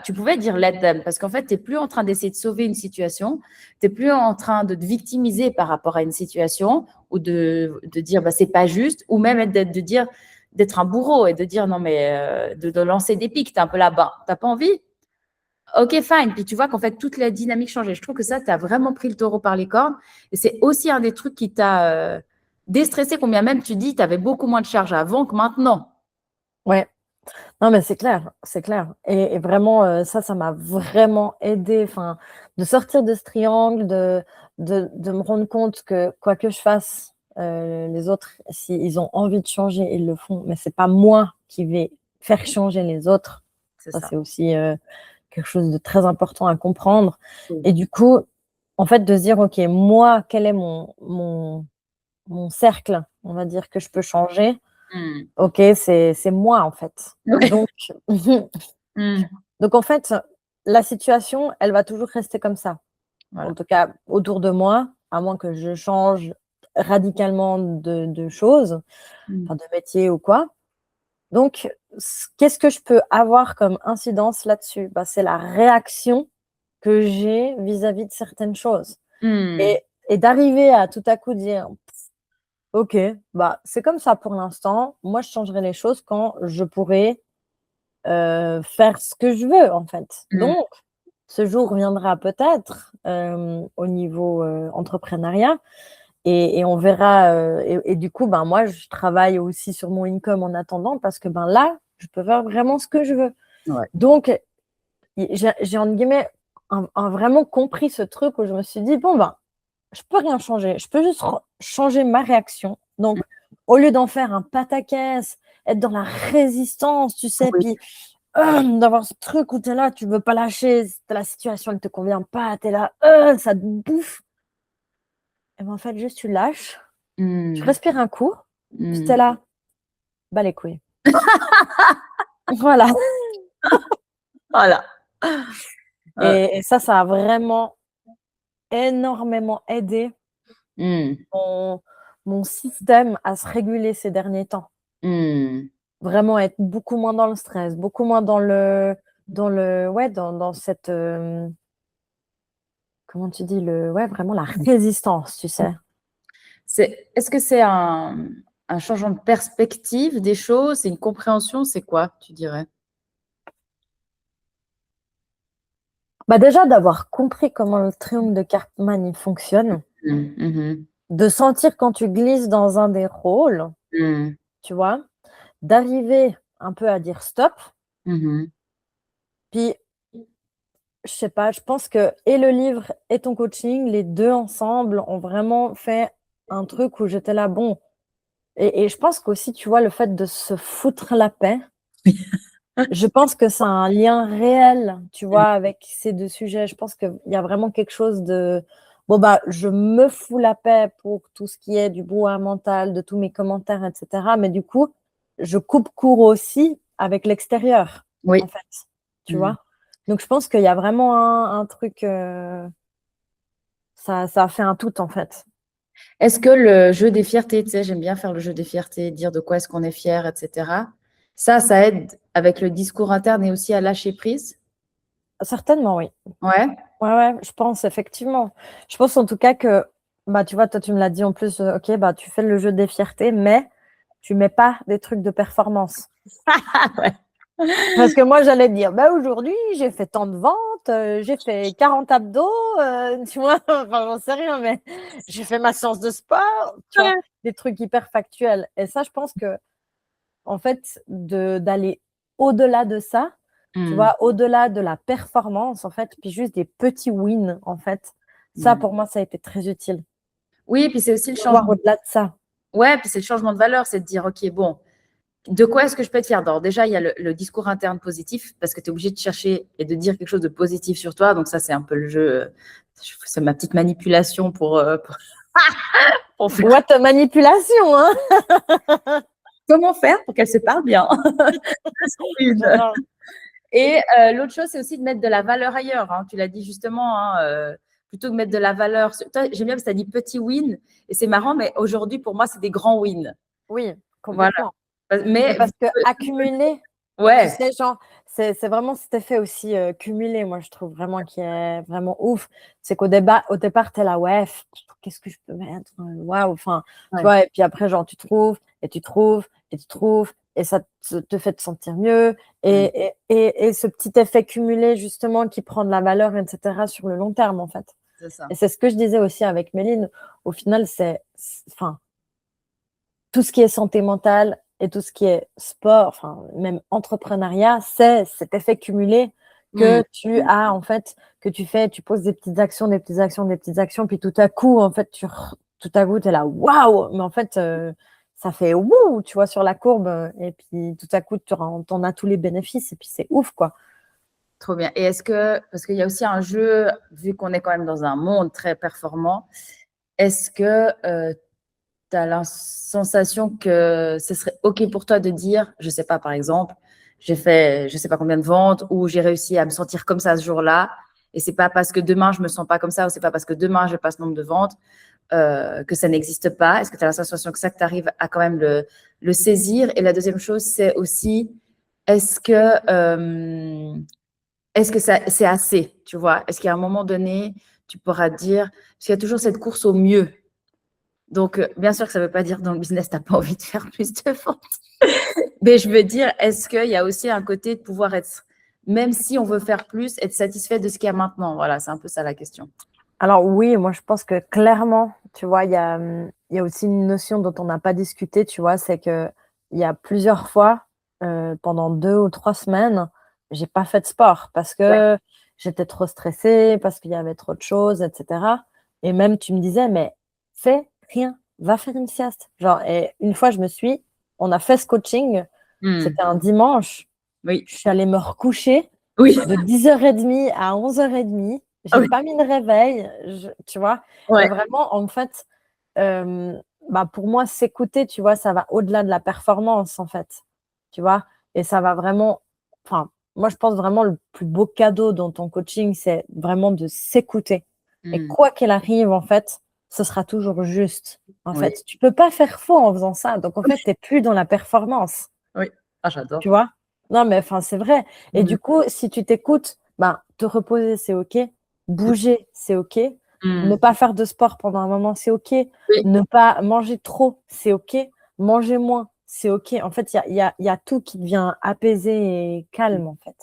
tu pouvais dire let them parce qu'en fait, tu n'es plus en train d'essayer de sauver une situation, tu n'es plus en train de te victimiser par rapport à une situation ou de dire c'est pas juste ou même de dire d'être un bourreau et de dire non, mais de lancer des pics, tu es un peu là-bas. Tu n'as pas envie? Ok, fine. Puis tu vois qu'en fait, toute la dynamique changeait. Je trouve que ça, tu as vraiment pris le taureau par les cornes. Et c'est aussi un des trucs qui t'a déstressé, combien même tu dis, tu avais beaucoup moins de charge avant que maintenant. Ouais. Non, mais c'est clair, c'est clair. Et vraiment, ça m'a vraiment aidé, de sortir de ce triangle, de me rendre compte que quoi que je fasse, Les autres, s'ils ont envie de changer, ils le font. Mais c'est pas moi qui vais faire changer les autres. C'est Ça, ça. c'est aussi quelque chose de très important à comprendre. Oui. Et du coup, en fait, de se dire, OK, moi, quel est mon cercle, on va dire, que je peux changer. OK, c'est moi, en fait. Ouais. Donc, donc, en fait, la situation, elle va toujours rester comme ça. Voilà. En tout cas, autour de moi, à moins que je change radicalement de choses, enfin, de métier ou quoi. Donc, qu'est-ce que je peux avoir comme incidence là-dessus? Bah, c'est la réaction que j'ai vis-à-vis de certaines choses. Et d'arriver à tout à coup dire, OK, bah, c'est comme ça pour l'instant. Moi, je changerai les choses quand je pourrai faire ce que je veux, en fait. Donc, ce jour viendra peut-être au niveau entrepreneuriat et on verra. Et du coup, ben, moi, je travaille aussi sur mon income en attendant parce que ben, là, je peux faire vraiment ce que je veux. Ouais. Donc, j'ai entre guillemets vraiment compris ce truc où je me suis dit, bon, ben, je peux rien changer. Je peux juste changer ma réaction. Donc, au lieu d'en faire un pataquès, être dans la résistance, tu sais, Oui. puis d'avoir ce truc où tu es là, tu veux pas lâcher, la situation ne te convient pas, tu es là, ça te bouffe. Et ben, en fait, juste tu lâches, tu respires un coup, puis tu es là, bah les couilles. Voilà. Voilà. Et ça a vraiment énormément aidé mon système à se réguler ces derniers temps. Vraiment être beaucoup moins dans le stress, beaucoup moins dans cette comment tu dis vraiment la résistance, tu sais. Est-ce que c'est un changement de perspective des choses? C'est une compréhension? C'est quoi, tu dirais? Bah déjà d'avoir compris comment le triangle de Karpman il fonctionne, de sentir quand tu glisses dans un des rôles, tu vois, d'arriver un peu à dire stop. Puis je sais pas, je pense que et le livre et ton coaching, les deux ensemble, ont vraiment fait un truc où j'étais là, bon. Et je pense qu'aussi, tu vois, le fait de se foutre la paix, je pense que ça a un lien réel, tu vois, avec ces deux sujets. Je pense qu'il y a vraiment quelque chose de, bon, bah, je me fous la paix pour tout ce qui est du brouhaha mental, de tous mes commentaires, etc. Mais du coup, je coupe court aussi avec l'extérieur, Oui. en fait, tu vois. Donc, je pense qu'il y a vraiment un truc, ça a fait un tout, en fait. Est-ce que le jeu des fiertés, tu sais, j'aime bien faire le jeu des fiertés, dire de quoi est-ce qu'on est fier, etc. Ça aide avec le discours interne et aussi à lâcher prise? Certainement, oui. Ouais. Ouais, je pense effectivement. Je pense en tout cas que, bah, tu vois, toi, tu me l'as dit en plus, OK, bah, tu fais le jeu des fiertés, mais tu mets pas des trucs de performance. Ouais. Parce que moi, j'allais dire, bah, aujourd'hui, j'ai fait tant de ventes, j'ai fait 40 abdos, tu vois, enfin, j'en sais rien, mais j'ai fait ma séance de sport, tu vois, des trucs hyper factuels. Et ça, je pense que, en fait, d'aller au-delà de ça, tu vois, au-delà de la performance, en fait, puis juste des petits wins, en fait. Ça, pour moi, ça a été très utile. Oui, puis c'est aussi le Voir changement. au-delà de ça. Ouais, puis c'est le changement de valeur, c'est de dire, OK, bon, de quoi est-ce que je peux être fière? Alors, déjà, il y a le discours interne positif, parce que tu es obligé de chercher et de dire quelque chose de positif sur toi. Donc, ça, c'est un peu le jeu. C'est ma petite manipulation pour faire. What manipulation, hein? Comment faire pour qu'elle se parle bien? Et l'autre chose, c'est aussi de mettre de la valeur ailleurs. Hein. Tu l'as dit justement, hein, plutôt que de mettre de la valeur. Toi, j'aime bien parce que tu as dit petit win. Et c'est marrant, mais aujourd'hui, pour moi, c'est des grands wins. Oui, complètement. Voilà. Mais parce que accumuler, ouais. tu sais, genre, c'est vraiment cet effet aussi cumulé, moi, je trouve vraiment qui est vraiment ouf. C'est au départ, tu es là, ouais, qu'est-ce que je peux mettre? Waouh, enfin, tu vois, et puis après, genre, tu trouves, et tu trouves, et tu trouves, et ça te fait te sentir mieux. Et ce petit effet cumulé, justement, qui prend de la valeur, etc., sur le long terme, en fait. C'est ça. Et c'est ce que je disais aussi avec Méline. Au final, enfin, tout ce qui est santé mentale et tout ce qui est sport, enfin, même entrepreneuriat, c'est cet effet cumulé que tu as, en fait, que tu fais, tu poses des petites actions, des petites actions, des petites actions, puis tout à coup, en fait, tout à coup, tu es là, waouh! Mais en fait, ça fait wouh, tu vois, sur la courbe. Et puis, tout à coup, tu en as tous les bénéfices. Et puis, c'est ouf, quoi. Trop bien. Et est-ce que, parce qu'il y a aussi un jeu, vu qu'on est quand même dans un monde très performant, est-ce que tu as la sensation que ce serait OK pour toi de dire, je sais pas, par exemple, j'ai fait je sais pas combien de ventes ou j'ai réussi à me sentir comme ça ce jour-là et c'est pas parce que demain je me sens pas comme ça ou c'est pas parce que demain je passe nombre de ventes que ça n'existe pas. Est-ce que tu as la sensation que ça, que tu arrives à quand même le saisir? Et la deuxième chose, c'est aussi, est-ce que, euh, est-ce que ça, c'est assez, tu vois? Est-ce qu'à un moment donné, tu pourras te dire, parce qu'il y a toujours cette course au mieux. Donc, bien sûr que ça ne veut pas dire que dans le business, tu n'as pas envie de faire plus de ventes. Mais je veux dire, est-ce qu'il y a aussi un côté de pouvoir être, même si on veut faire plus, être satisfait de ce qu'il y a maintenant? Voilà, c'est un peu ça la question. Alors oui, moi je pense que clairement, tu vois, il y a aussi une notion dont on n'a pas discuté, tu vois, c'est que il y a plusieurs fois, pendant 2 ou 3 semaines, j'ai pas fait de sport parce Ouais. que j'étais trop stressée, parce qu'il y avait trop de choses, etc. Et même tu me disais, mais fais rien, va faire une sieste. Genre, et une fois, on a fait ce coaching, c'était un dimanche, Oui. je suis allée me recoucher Oui. de 10h30 à 11h30. J'ai Oui. pas mis de réveil, tu vois. Ouais. Et vraiment, en fait, pour moi, s'écouter, tu vois, ça va au-delà de la performance, en fait. Tu vois. Et ça va vraiment. Enfin, moi, je pense vraiment le plus beau cadeau dans ton coaching, c'est vraiment de s'écouter. Et quoi qu'il arrive, en fait, ce sera toujours juste. En Oui. fait, tu peux pas faire faux en faisant ça. Donc, en fait, tu n'es plus dans la performance. Oui. Ah, j'adore. Tu vois? Non, mais enfin, c'est vrai. Et du coup, si tu t'écoutes, te reposer, c'est OK. Bouger, c'est OK. Ne pas faire de sport pendant un moment, c'est OK. Oui. Ne pas manger trop, c'est OK. Manger moins, c'est OK. En fait, il y a tout qui devient apaisé et calme, en fait.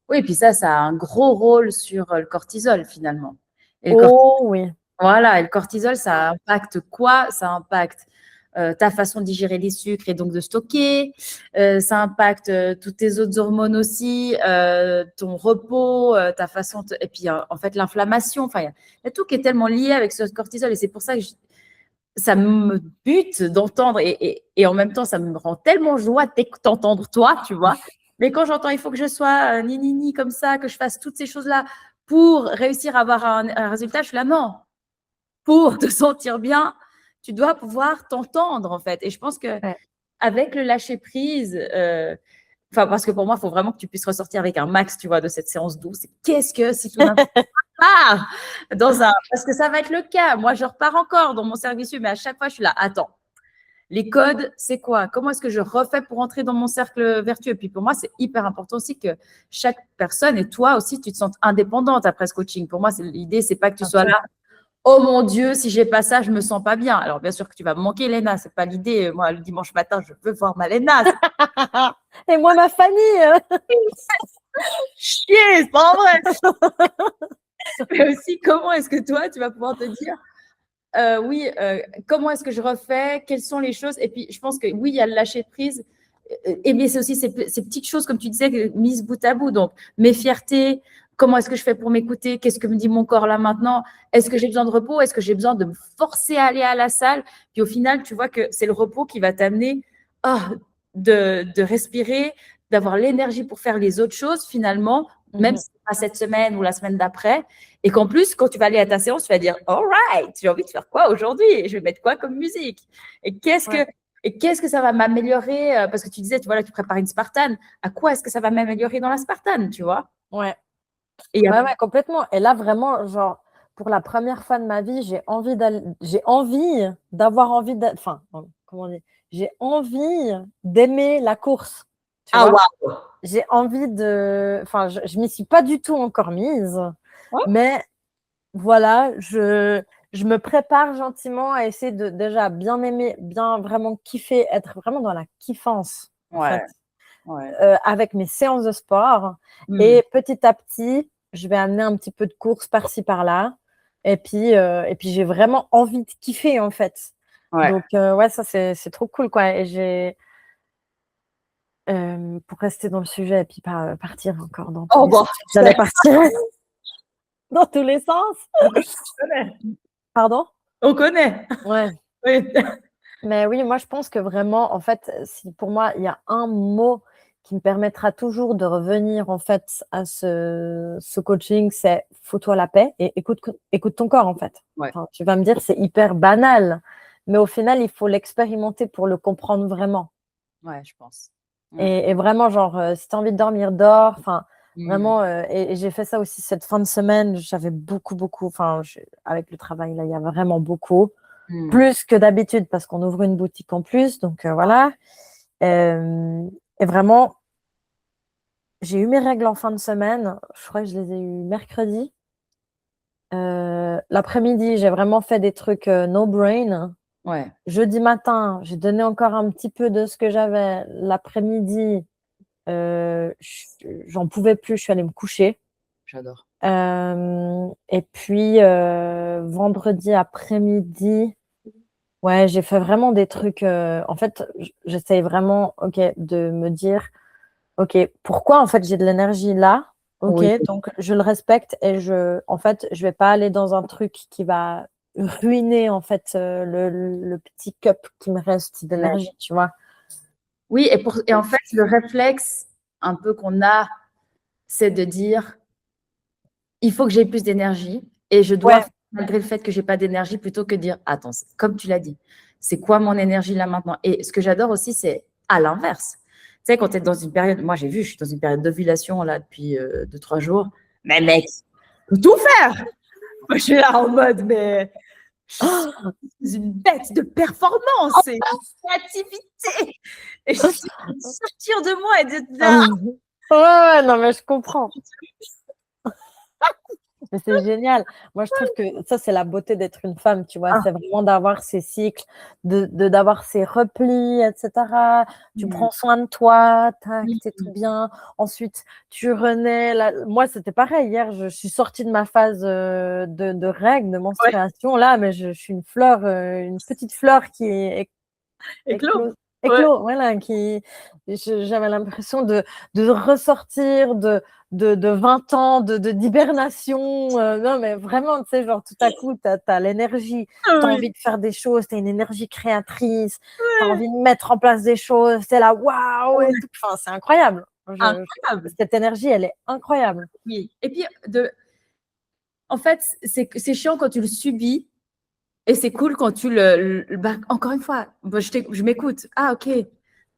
Oui, et puis ça a un gros rôle sur le cortisol finalement. Et Oh oui. voilà, et le cortisol, ça impacte quoi? Ça impacte ta façon de digérer les sucres et donc de stocker. Ça impacte toutes tes autres hormones aussi, ton repos, ta façon. Et puis, en fait, l'inflammation. Enfin, il y a tout qui est tellement lié avec ce cortisol. Et c'est pour ça que ça me bute d'entendre. Et en même temps, ça me rend tellement joie d'entendre toi, tu vois. Mais quand j'entends, il faut que je sois ni comme ça, que je fasse toutes ces choses-là pour réussir à avoir un résultat, je suis là, non. Pour te sentir bien, tu dois pouvoir t'entendre, en fait. Et je pense que Ouais. avec le lâcher prise, parce que pour moi, il faut vraiment que tu puisses ressortir avec un max, tu vois, de cette séance douce. Qu'est-ce que si tout d'un coup, parce que ça va être le cas. Moi, je repars encore dans mon service, mais à chaque fois, je suis là, attends. Les codes, c'est quoi? Comment est-ce que je refais pour entrer dans mon cercle vertueux? Et puis pour moi, c'est hyper important aussi que chaque personne et toi aussi, tu te sentes indépendante après ce coaching. Pour moi, l'idée, c'est pas que tu sois là. Oh mon Dieu, si j'ai pas ça, je me sens pas bien. Alors bien sûr que tu vas me manquer, Léna, c'est pas l'idée. Moi, le dimanche matin, je veux voir ma Léna. Et moi, ma famille. Chier, c'est pas vrai. Mais aussi, comment est-ce que toi, tu vas pouvoir te dire, comment est-ce que je refais? Quelles sont les choses? Et puis, je pense que oui, il y a le lâcher prise. Et bien, c'est aussi ces petites choses, comme tu disais, mises bout à bout. Donc, mes fiertés, comment est-ce que je fais pour m'écouter? Qu'est-ce que me dit mon corps là maintenant? Est-ce que j'ai besoin de repos? Est-ce que j'ai besoin de me forcer à aller à la salle? Puis au final, tu vois que c'est le repos qui va t'amener de respirer, d'avoir l'énergie pour faire les autres choses finalement, même si c'est pas cette semaine ou la semaine d'après. Et qu'en plus, quand tu vas aller à ta séance, tu vas dire « All right, j'ai envie de faire quoi aujourd'hui? Je vais mettre quoi comme musique? Et qu'est-ce que ça va m'améliorer? Parce que tu disais, tu vois, là, tu prépares une Spartan. À quoi est-ce que ça va m'améliorer dans la Spartan, tu vois? Ouais. Et Ouais, complètement. Et là, vraiment, genre, pour la première fois de ma vie, j'ai envie d'avoir envie enfin, comment dire, j'ai envie d'aimer la course. Tu vois? waouh! J'ai envie enfin, je m'y suis pas du tout encore mise, Ouais. mais voilà, je me prépare gentiment à essayer de déjà bien aimer, bien vraiment kiffer, être vraiment dans la kiffance, en fait, avec mes séances de sport. Et petit à petit, je vais amener un petit peu de course par-ci, par-là. Et puis j'ai vraiment envie de kiffer, en fait. Ouais. Donc, ouais, ça, c'est trop cool, quoi. Et pour rester dans le sujet et puis pas partir encore dans tous les sens. J'allais partir dans tous les sens. Pardon? On connaît. Ouais. Oui. Mais oui, moi, je pense que vraiment, en fait, si pour moi, il y a un mot qui me permettra toujours de revenir, en fait, à ce coaching, c'est fous-toi la paix et écoute ton corps, en fait. Ouais. Enfin, tu vas me dire, c'est hyper banal, mais au final, il faut l'expérimenter pour le comprendre vraiment. Ouais, je pense. Et vraiment, genre, si tu as envie de dormir, dors. Enfin, Mm. vraiment, et j'ai fait ça aussi cette fin de semaine. J'avais beaucoup, enfin, avec le travail, là, il y a vraiment beaucoup. Mm. Plus que d'habitude parce qu'on ouvre une boutique en plus. Donc, voilà. Et vraiment, j'ai eu mes règles en fin de semaine. Je crois que je les ai eues mercredi. L'après-midi, j'ai vraiment fait des trucs no brain. Ouais, Jeudi matin, j'ai donné encore un petit peu de ce que j'avais. L'après-midi, j'en pouvais plus, je suis allée me coucher. j'adore. Et puis, vendredi après-midi, ouais, j'ai fait vraiment des trucs. En fait, j'essaye vraiment, ok, de me dire, ok, pourquoi en fait j'ai de l'énergie là? Ok, Oui. donc je le respecte et en fait, je vais pas aller dans un truc qui va ruiner en fait le petit cup qui me reste d'énergie, tu vois. Oui, et en fait, le réflexe un peu qu'on a, c'est de dire, il faut que j'ai plus d'énergie et je dois, Ouais, malgré le fait que j'ai pas d'énergie, plutôt que dire, attends, comme tu l'as dit, c'est quoi mon énergie là maintenant? Et ce que j'adore aussi, c'est à l'inverse. Tu sais, quand tu es dans une période, moi j'ai vu, je suis dans une période d'ovulation là depuis 2-3 jours, mais mec, faut tout faire. Moi, je suis là en mode, mais je suis une bête de performance et de créativité. Et je suis sortir de moi et de là. ouais, non mais je comprends. Mais c'est génial. Moi, je trouve que ça, c'est la beauté d'être une femme, tu vois. Ah, C'est vraiment d'avoir ces cycles, d'avoir ces replis, etc. Tu prends soin de toi, tac, t'es tout bien. Ensuite, tu renais. Moi, c'était pareil. Hier, je suis sortie de ma phase de règles, de ouais, menstruation, là, mais je suis une fleur, une petite fleur qui est éclos. Ouais. éclos, voilà, j'avais l'impression de ressortir de 20 ans d'hibernation. Non, mais vraiment, tu sais, genre tout à coup, tu as l'énergie, Ah tu as oui. envie de faire des choses, tu as une énergie créatrice, tu as envie de mettre en place des choses, c'est là, waouh, et tout. Enfin, c'est incroyable. Incroyable. Cette énergie, elle est incroyable. Oui. Et puis, en fait, c'est chiant quand tu le subis et c'est cool quand tu bah, encore une fois, bah, je m'écoute. Ah, ok.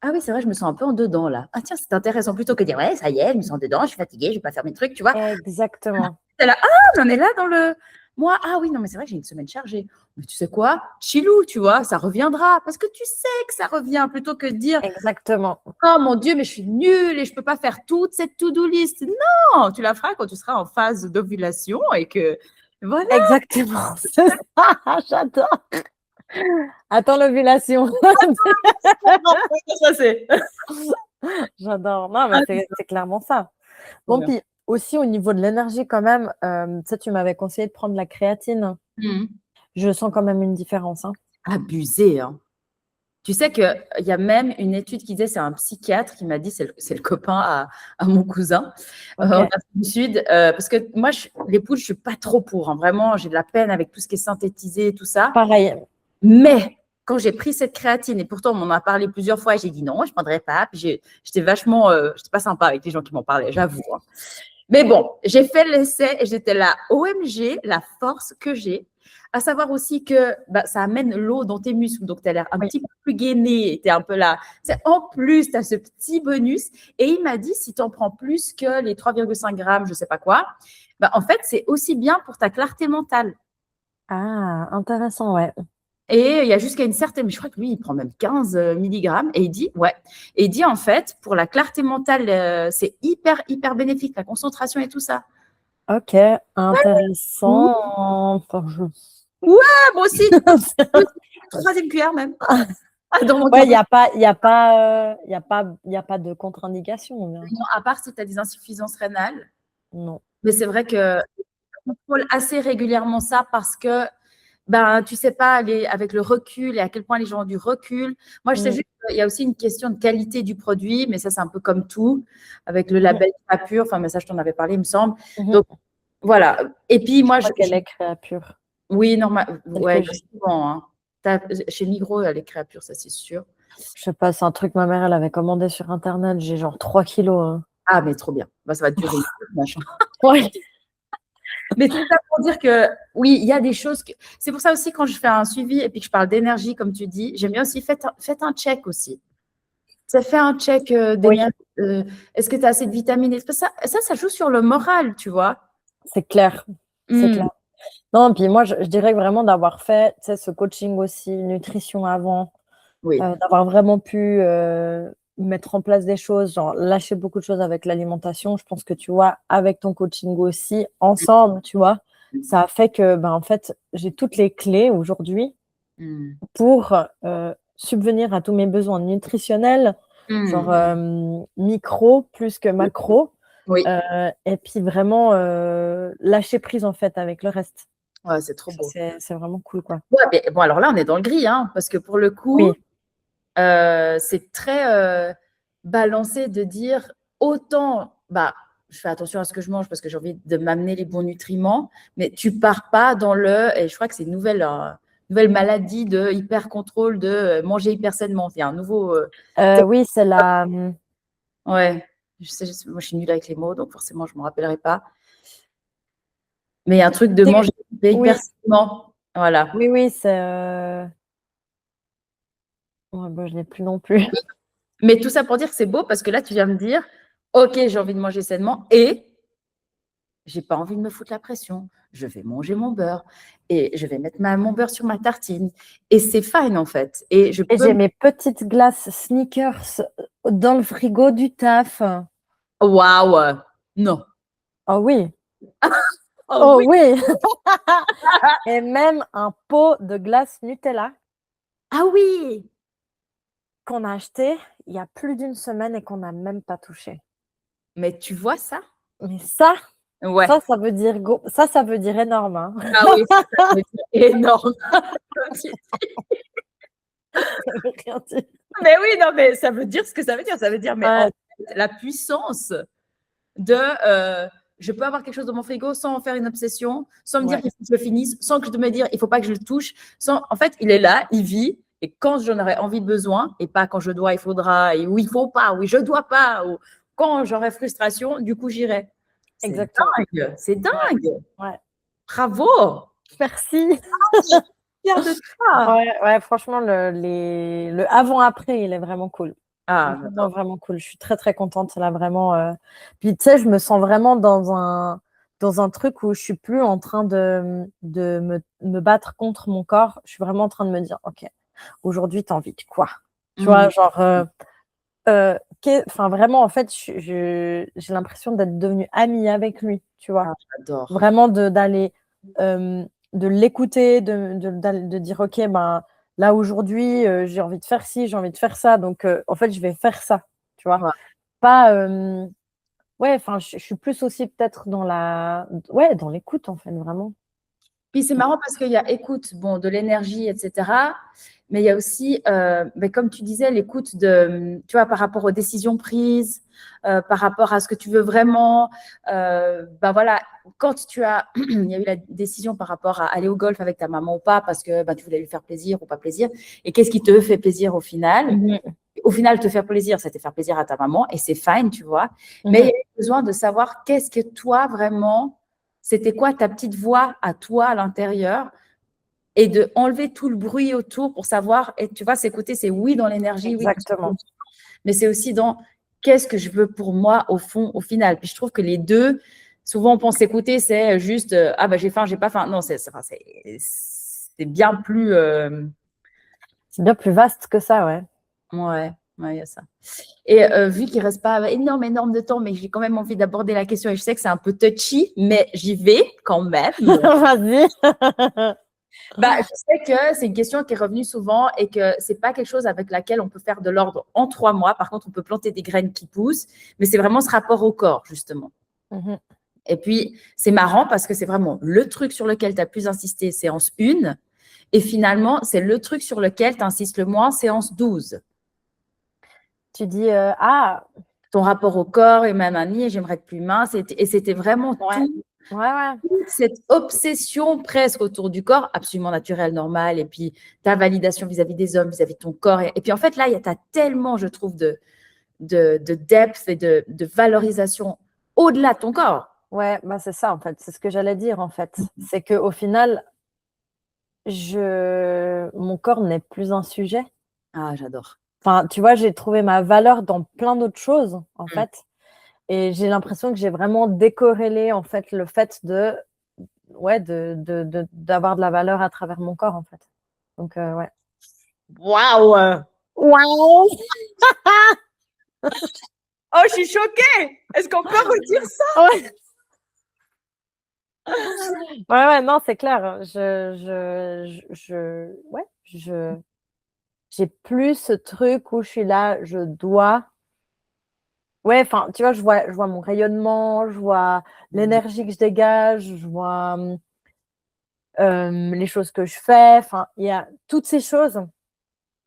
Ah oui, c'est vrai, je me sens un peu en dedans là. Ah tiens, c'est intéressant plutôt que de dire ouais, ça y est, je me sens dedans, je suis fatiguée, je vais pas faire mes trucs, tu vois. Exactement. T'es là, ah, on en est là dans le. Moi, ah oui, non, mais c'est vrai que j'ai une semaine chargée. Mais tu sais quoi? Chillou, tu vois, ça reviendra. Parce que tu sais que ça revient plutôt que de dire Exactement. oh mon Dieu, mais je suis nulle et je peux pas faire toute cette to-do list. Non, tu la feras quand tu seras en phase d'ovulation et que voilà. Exactement. C'est ça, j'adore. Attends l'ovulation. Ça c'est. J'adore. Non, mais c'est clairement ça. Trop Bon, bien. puis aussi au niveau de l'énergie, quand même, tu sais, tu m'avais conseillé de prendre la créatine. Je sens quand même une différence, hein. Abusé, hein. Tu sais qu'il y a même une étude qui disait, c'est un psychiatre qui m'a dit, c'est le copain à mon cousin en Ok. Afrique du Sud, parce que moi, les poules, je suis pas trop pour, hein. Vraiment, j'ai de la peine avec tout ce qui est synthétisé et tout ça. Pareil. Mais quand j'ai pris cette créatine, et pourtant on m'en a parlé plusieurs fois, j'ai dit non, je ne prendrais pas. Puis j'étais vachement, j'étais pas sympa avec les gens qui m'en parlaient, j'avoue, hein. Mais bon, j'ai fait l'essai et j'étais là, OMG, la force que j'ai. À savoir aussi que bah, ça amène l'eau dans tes muscles, donc tu as l'air un Oui. petit peu plus gainé, tu es un peu là. En plus, tu as ce petit bonus. Et il m'a dit, si tu en prends plus que les 3,5 grammes, je ne sais pas quoi, bah, en fait, c'est aussi bien pour ta clarté mentale. Ah, intéressant, ouais. Et il y a jusqu'à une certaine, mais je crois que lui, il prend même 15 milligrammes et il dit, ouais, et il dit en fait, pour la clarté mentale, c'est hyper, hyper bénéfique, la concentration et tout ça. Ok, intéressant. Enfin, Ah, moi aussi, troisième cuillère même. Dans mon ouais, il café. n'y a pas, y a pas, y a pas, y a pas de contre-indication, hein. Non, à part si tu as des insuffisances rénales. Non. Mais c'est vrai que je contrôle assez régulièrement ça parce que ben, tu sais pas avec le recul et à quel point les gens ont du recul. Moi, je sais juste qu'il y a aussi une question de qualité du produit, mais ça, c'est un peu comme tout, avec le label pas pur. Enfin, mais ça, je t'en avais parlé, il me semble. Donc, voilà. Et puis, Je moi, crois qu'elle est créa pure. Oui, normal. C'est le Ouais, koji. souvent. Hein. Chez Migros, les créatures, ça c'est sûr. Je sais pas, c'est un truc ma mère, elle avait commandé sur Internet. J'ai genre 3 kilos. Hein. Ah, mais trop bien. Bah, ça va durer. Machin. Ouais. Mais tout ça pour dire que oui, il y a des choses. C'est pour ça aussi quand je fais un suivi et puis que je parle d'énergie, comme tu dis, j'aime bien aussi faites un check aussi. Ça fait un check Oui, d'énergie. Est-ce que tu as assez de vitamines? Ça joue sur le moral, tu vois. c'est clair. C'est clair. Non, puis moi, je dirais vraiment d'avoir fait, tu sais, ce coaching aussi, nutrition avant, Oui. d'avoir vraiment pu mettre en place des choses, genre lâcher beaucoup de choses avec l'alimentation. Je pense que, tu vois, avec ton coaching aussi, ensemble, tu vois, ça a fait que, ben, en fait, j'ai toutes les clés aujourd'hui pour subvenir à tous mes besoins nutritionnels, genre micro plus que macro, Oui. et puis vraiment lâcher prise en fait avec le reste. Ouais, c'est trop beau. C'est vraiment cool, quoi. Ouais, mais bon, alors là, on est dans le gris, hein, parce que pour le coup, Oui, c'est très balancé de dire autant, bah, je fais attention à ce que je mange parce que j'ai envie de m'amener les bons nutriments, mais tu pars pas dans et je crois que c'est une nouvelle maladie de hyper contrôle de manger hyper sainement. Il y a un nouveau. oui, c'est la. Ouais, moi je suis nulle avec les mots, donc forcément je ne me rappellerai pas. Mais il y a un truc de manger Oui, hyper sainement. Voilà. oui, oui, c'est. Ouais, bah, je l'ai plus non plus. Mais tout ça pour dire que c'est beau parce que là, tu viens me dire, OK, j'ai envie de manger sainement et j'ai pas envie de me foutre la pression. Je vais manger mon beurre et je vais mettre mon beurre sur ma tartine. Et c'est fine en fait. Et je Et peux. j'ai mes petites glaces Snickers dans le frigo du taf. Waouh! Non. Oh oui, Oh oh oui! oui. Et même un pot de glace Nutella Ah oui! qu'on a acheté il y a plus d'une semaine et qu'on n'a même pas touché. Mais tu vois ça? Mais ça, Ouais. ça veut dire ça veut dire énorme. Hein. Ah oui, ça veut dire énorme. Ça veut rien dire. Mais oui, non, mais ça veut dire ce que ça veut dire. Ça veut dire, mais en Ouais, fait, la puissance de je peux avoir quelque chose dans mon frigo sans en faire une obsession, sans me dire ouais, qu'il faut que je le finisse, sans que je me dire il faut pas que je le touche. En fait, il est là, il vit. Et quand j'en aurai envie, besoin, et pas quand je dois, il faudra, et où il faut pas, où je dois pas, ou quand j'aurai frustration, du coup, j'irai. C'est exactement. dingue, c'est Ouais, dingue. ouais. Bravo. Merci. Fière de toi. Ouais, ouais, franchement, le avant-après, il est vraiment cool. Ah, Vraiment, vraiment cool. Je suis très, très contente. Là, vraiment. Puis, tu sais, je me sens vraiment dans un truc où je suis plus en train de me battre contre mon corps. Je suis vraiment en train de me dire, OK, aujourd'hui, tu as envie de quoi? Tu vois, genre, enfin, vraiment, en fait, j'ai l'impression d'être devenue amie avec lui, tu vois. j'adore. Vraiment d'aller, de l'écouter, de dire, OK, ben, là, aujourd'hui, j'ai envie de faire ci, j'ai envie de faire ça. Donc, en fait, je vais faire ça, tu vois. Ouais. Pas, ouais, enfin, je suis plus aussi peut-être dans l'écoute, en fait, vraiment. Puis c'est marrant parce qu'il y a écoute, bon, de l'énergie, etc. Mais il y a aussi, mais comme tu disais, l'écoute tu vois, par rapport aux décisions prises, par rapport à ce que tu veux vraiment. Ben voilà, quand il y a eu la décision par rapport à aller au golf avec ta maman ou pas, parce que tu voulais lui faire plaisir ou pas plaisir, et qu'est-ce qui te fait plaisir au final? Au final, te faire plaisir, c'était faire plaisir à ta maman, et c'est fine, tu vois. Mais il y a eu besoin de savoir qu'est-ce que toi, vraiment, c'était quoi ta petite voix à toi à l'intérieur et de enlever tout le bruit autour pour savoir, et tu vois, s'écouter, c'est oui dans l'énergie, oui, Exactement. mais c'est aussi dans qu'est-ce que je veux pour moi au fond, au final. Puis je trouve que les deux, souvent on pense écouter, c'est juste ah bah j'ai faim, j'ai pas faim. Non, c'est bien plus. C'est bien plus vaste que ça, ouais. Ouais, il y a ça. Et vu qu'il ne reste pas énorme de temps, mais j'ai quand même envie d'aborder la question et je sais que c'est un peu touchy, mais j'y vais quand même. Vas-y. Je sais que c'est une question qui est revenue souvent et que ce n'est pas quelque chose avec laquelle on peut faire de l'ordre en 3 mois. Par contre, on peut planter des graines qui poussent, mais c'est vraiment ce rapport au corps, justement. Et puis, c'est marrant parce que c'est vraiment le truc sur lequel tu as plus insisté, séance 1, et finalement, c'est le truc sur lequel tu insistes le moins, séance 12. Tu dis, ton rapport au corps et même Annie, j'aimerais être plus mince. Et c'était vraiment ouais. tout Ouais. Cette obsession presque autour du corps, absolument naturelle, normale, et puis ta validation vis-à-vis des hommes, vis-à-vis de ton corps. Et puis en fait, là, tu as tellement, je trouve, de depth et de valorisation au-delà de ton corps. Ouais, bah c'est ça en fait. C'est ce que j'allais dire en fait. C'est qu'au final, mon corps n'est plus un sujet. Ah, j'adore. Enfin, tu vois, j'ai trouvé ma valeur dans plein d'autres choses en Mm. fait. Et j'ai l'impression que j'ai vraiment décorrélé en fait le fait d'avoir de la valeur à travers mon corps en fait. Donc ouais. Waouh! Waouh! Oh, je suis choquée! Est-ce qu'on peut redire ça? Ouais. Ouais, non, c'est clair. J'ai plus ce truc où je suis là, je dois. Ouais, enfin, tu vois, je vois mon rayonnement, je vois l'énergie que je dégage, je vois les choses que je fais. Enfin, il y a toutes ces choses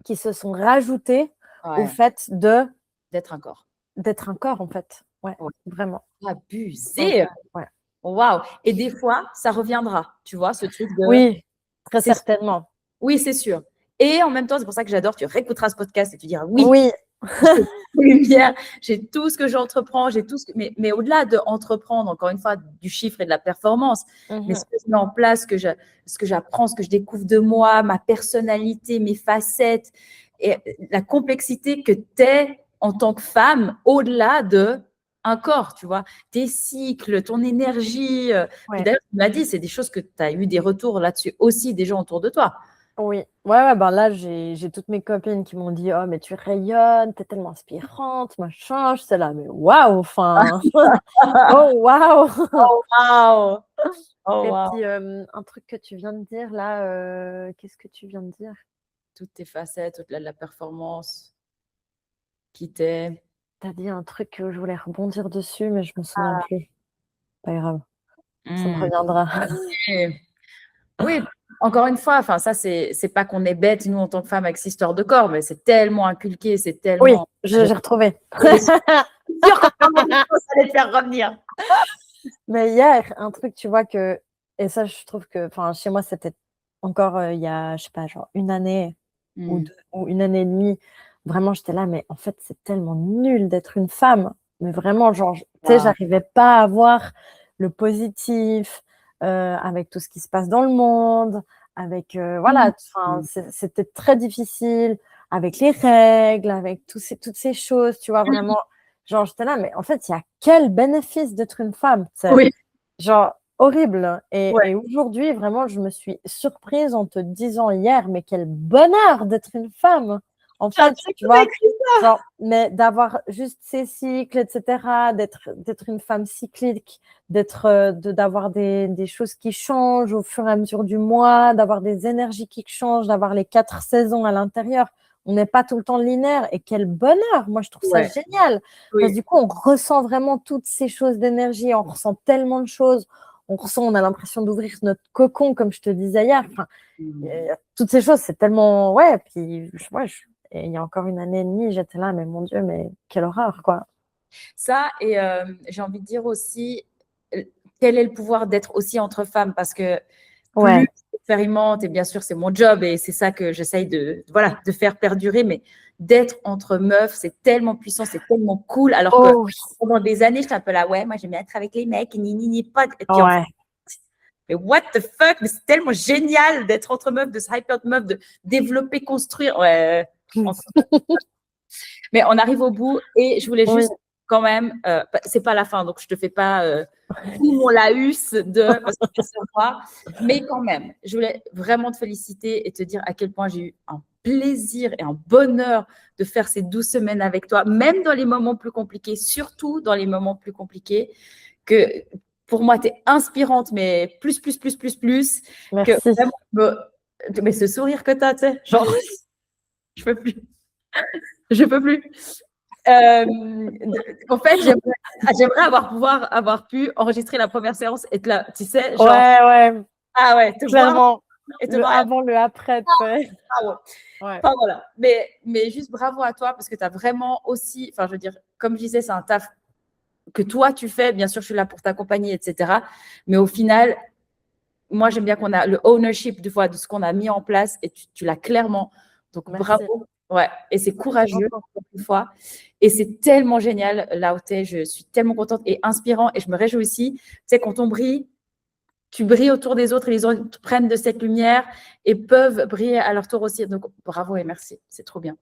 qui se sont rajoutées au fait d'être un corps. d'être un corps, en fait. Ouais, Ouais. vraiment. Abusé! Donc, ouais. Waouh! Et des fois, ça reviendra, tu vois, ce truc de. Oui, très C'est- certainement. Oui, c'est sûr. Et en même temps, c'est pour ça que j'adore, tu réécouteras ce podcast et tu diras oui, Oui, j'ai lumière, j'ai tout ce que j'entreprends, j'ai tout ce que. Mais au-delà de entreprendre, encore une fois, du chiffre et de la performance, mais Mhm. ce que je mets en place, ce que j'apprends, ce que je découvre de moi, ma personnalité, mes facettes, et la complexité que tu es en tant que femme, au-delà de un corps, tu vois, tes cycles, ton énergie. Ouais. Puis d'ailleurs, tu m'as dit, c'est des choses que tu as eu des retours là-dessus aussi, des gens autour de toi. Oui, ouais, ben là, j'ai toutes mes copines qui m'ont dit, oh, mais tu rayonnes, t'es tellement inspirante, machin. C'est là, mais waouh, enfin, oh, waouh. Oh, wow! Oh, Et wow! puis, un truc que tu viens de dire là, qu'est-ce que tu viens de dire? Toutes tes facettes, au-delà de la performance, qui t'est. T'as dit un truc que je voulais rebondir dessus, mais je me souviens plus. Pas grave, ça me reviendra. Oui, encore une fois, enfin, ça, c'est pas qu'on est bête, nous, en tant que femmes, avec cette histoire de corps, mais c'est tellement inculqué, c'est Oui, tellement. j'ai retrouvé. Sûr que ça allait te faire revenir. Mais hier, un truc, tu vois que, et ça, je trouve que, enfin, chez moi, c'était encore il y a, je sais pas, genre une année ou deux, ou une année et demie. Vraiment, j'étais là, mais en fait, c'est tellement nul d'être une femme. Mais vraiment, genre, tu sais, j'arrivais pas à voir le positif avec tout ce qui se passe dans le monde, avec, voilà, enfin, c'était très difficile avec les règles, avec toutes ces choses, tu vois, vraiment. Genre, j'étais là, mais en fait, il y a quel bénéfice d'être une femme? Oui. Genre, horrible. Ouais. Et aujourd'hui, vraiment, je me suis surprise en te disant hier, mais quel bonheur d'être une femme. En fait, tu vois, genre, mais d'avoir juste ces cycles, etc., d'être une femme cyclique, d'avoir des choses qui changent au fur et à mesure du mois, d'avoir des énergies qui changent, d'avoir les 4 saisons à l'intérieur. On n'est pas tout le temps linéaire. Et quel bonheur. Moi, je trouve ça génial. Parce que du coup, on ressent vraiment toutes ces choses d'énergie. On ressent tellement de choses. On a l'impression d'ouvrir notre cocon, comme je te disais hier. Enfin, toutes ces choses, c'est tellement. Ouais. Puis, et il y a encore une année et demie, j'étais là, mais mon Dieu, mais quelle horreur, quoi. Ça, et j'ai envie de dire aussi, quel est le pouvoir d'être aussi entre femmes? Parce que plus j'expérimente, et bien sûr, c'est mon job et c'est ça que j'essaye de faire perdurer, mais d'être entre meufs, c'est tellement puissant, c'est tellement cool. Alors que pendant des années, j'étais un peu là, ouais, moi, j'aime bien être avec les mecs, ni, pas. Et puis, mais what the fuck? Mais c'est tellement génial d'être entre meufs, de se hyper meufs, de développer, construire. Ouais. Mais on arrive au bout et je voulais juste quand même, c'est pas la fin, donc je te fais pas tout mon laïus parce que c'est moi, mais quand même, je voulais vraiment te féliciter et te dire à quel point j'ai eu un plaisir et un bonheur de faire ces 12 semaines avec toi, même dans les moments plus compliqués, surtout dans les moments plus compliqués, que pour moi, tu es inspirante, mais plus. Merci. Que vraiment, mais ce sourire que tu as, tu sais, genre, je peux plus. Je peux plus. En fait, j'aimerais avoir pu enregistrer la première séance et te là, tu sais, genre. Ouais. Ah ouais, te clairement. Et te le avant, le après. Enfin, voilà. Mais juste bravo à toi parce que tu as vraiment aussi, enfin, je veux dire, comme je disais, c'est un taf que toi, tu fais. Bien sûr, je suis là pour t'accompagner, etc. Mais au final, moi, j'aime bien qu'on a le ownership de ce qu'on a mis en place et tu l'as clairement. Donc, Merci. bravo. Ouais, et c'est courageux, beaucoup. une fois. Et c'est tellement génial, là où tu es. Je suis tellement contente et inspirant. Et je me réjouis aussi. Tu sais, quand on brille, tu brilles autour des autres et les autres prennent de cette lumière et peuvent briller à leur tour aussi. Donc, bravo et merci. C'est trop bien.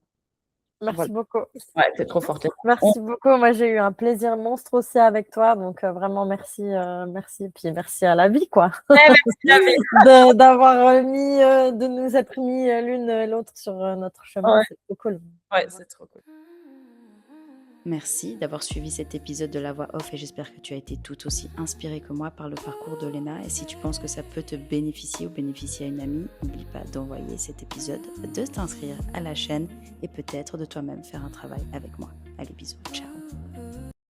Merci Voilà. beaucoup. Ouais, c'est trop forte. Merci beaucoup. Moi, j'ai eu un plaisir monstre aussi avec toi. Donc, vraiment, merci. Merci. Et puis, merci à la vie, quoi. D'avoir de nous être mis l'une l'autre sur notre chemin. Ouais. C'est trop cool. Ouais, c'est trop cool. Merci d'avoir suivi cet épisode de La Voix Off et j'espère que tu as été tout aussi inspiré que moi par le parcours de Léna. Et si tu penses que ça peut te bénéficier ou bénéficier à une amie, n'oublie pas d'envoyer cet épisode, de t'inscrire à la chaîne et peut-être de toi-même faire un travail avec moi. Allez, bisous, ciao.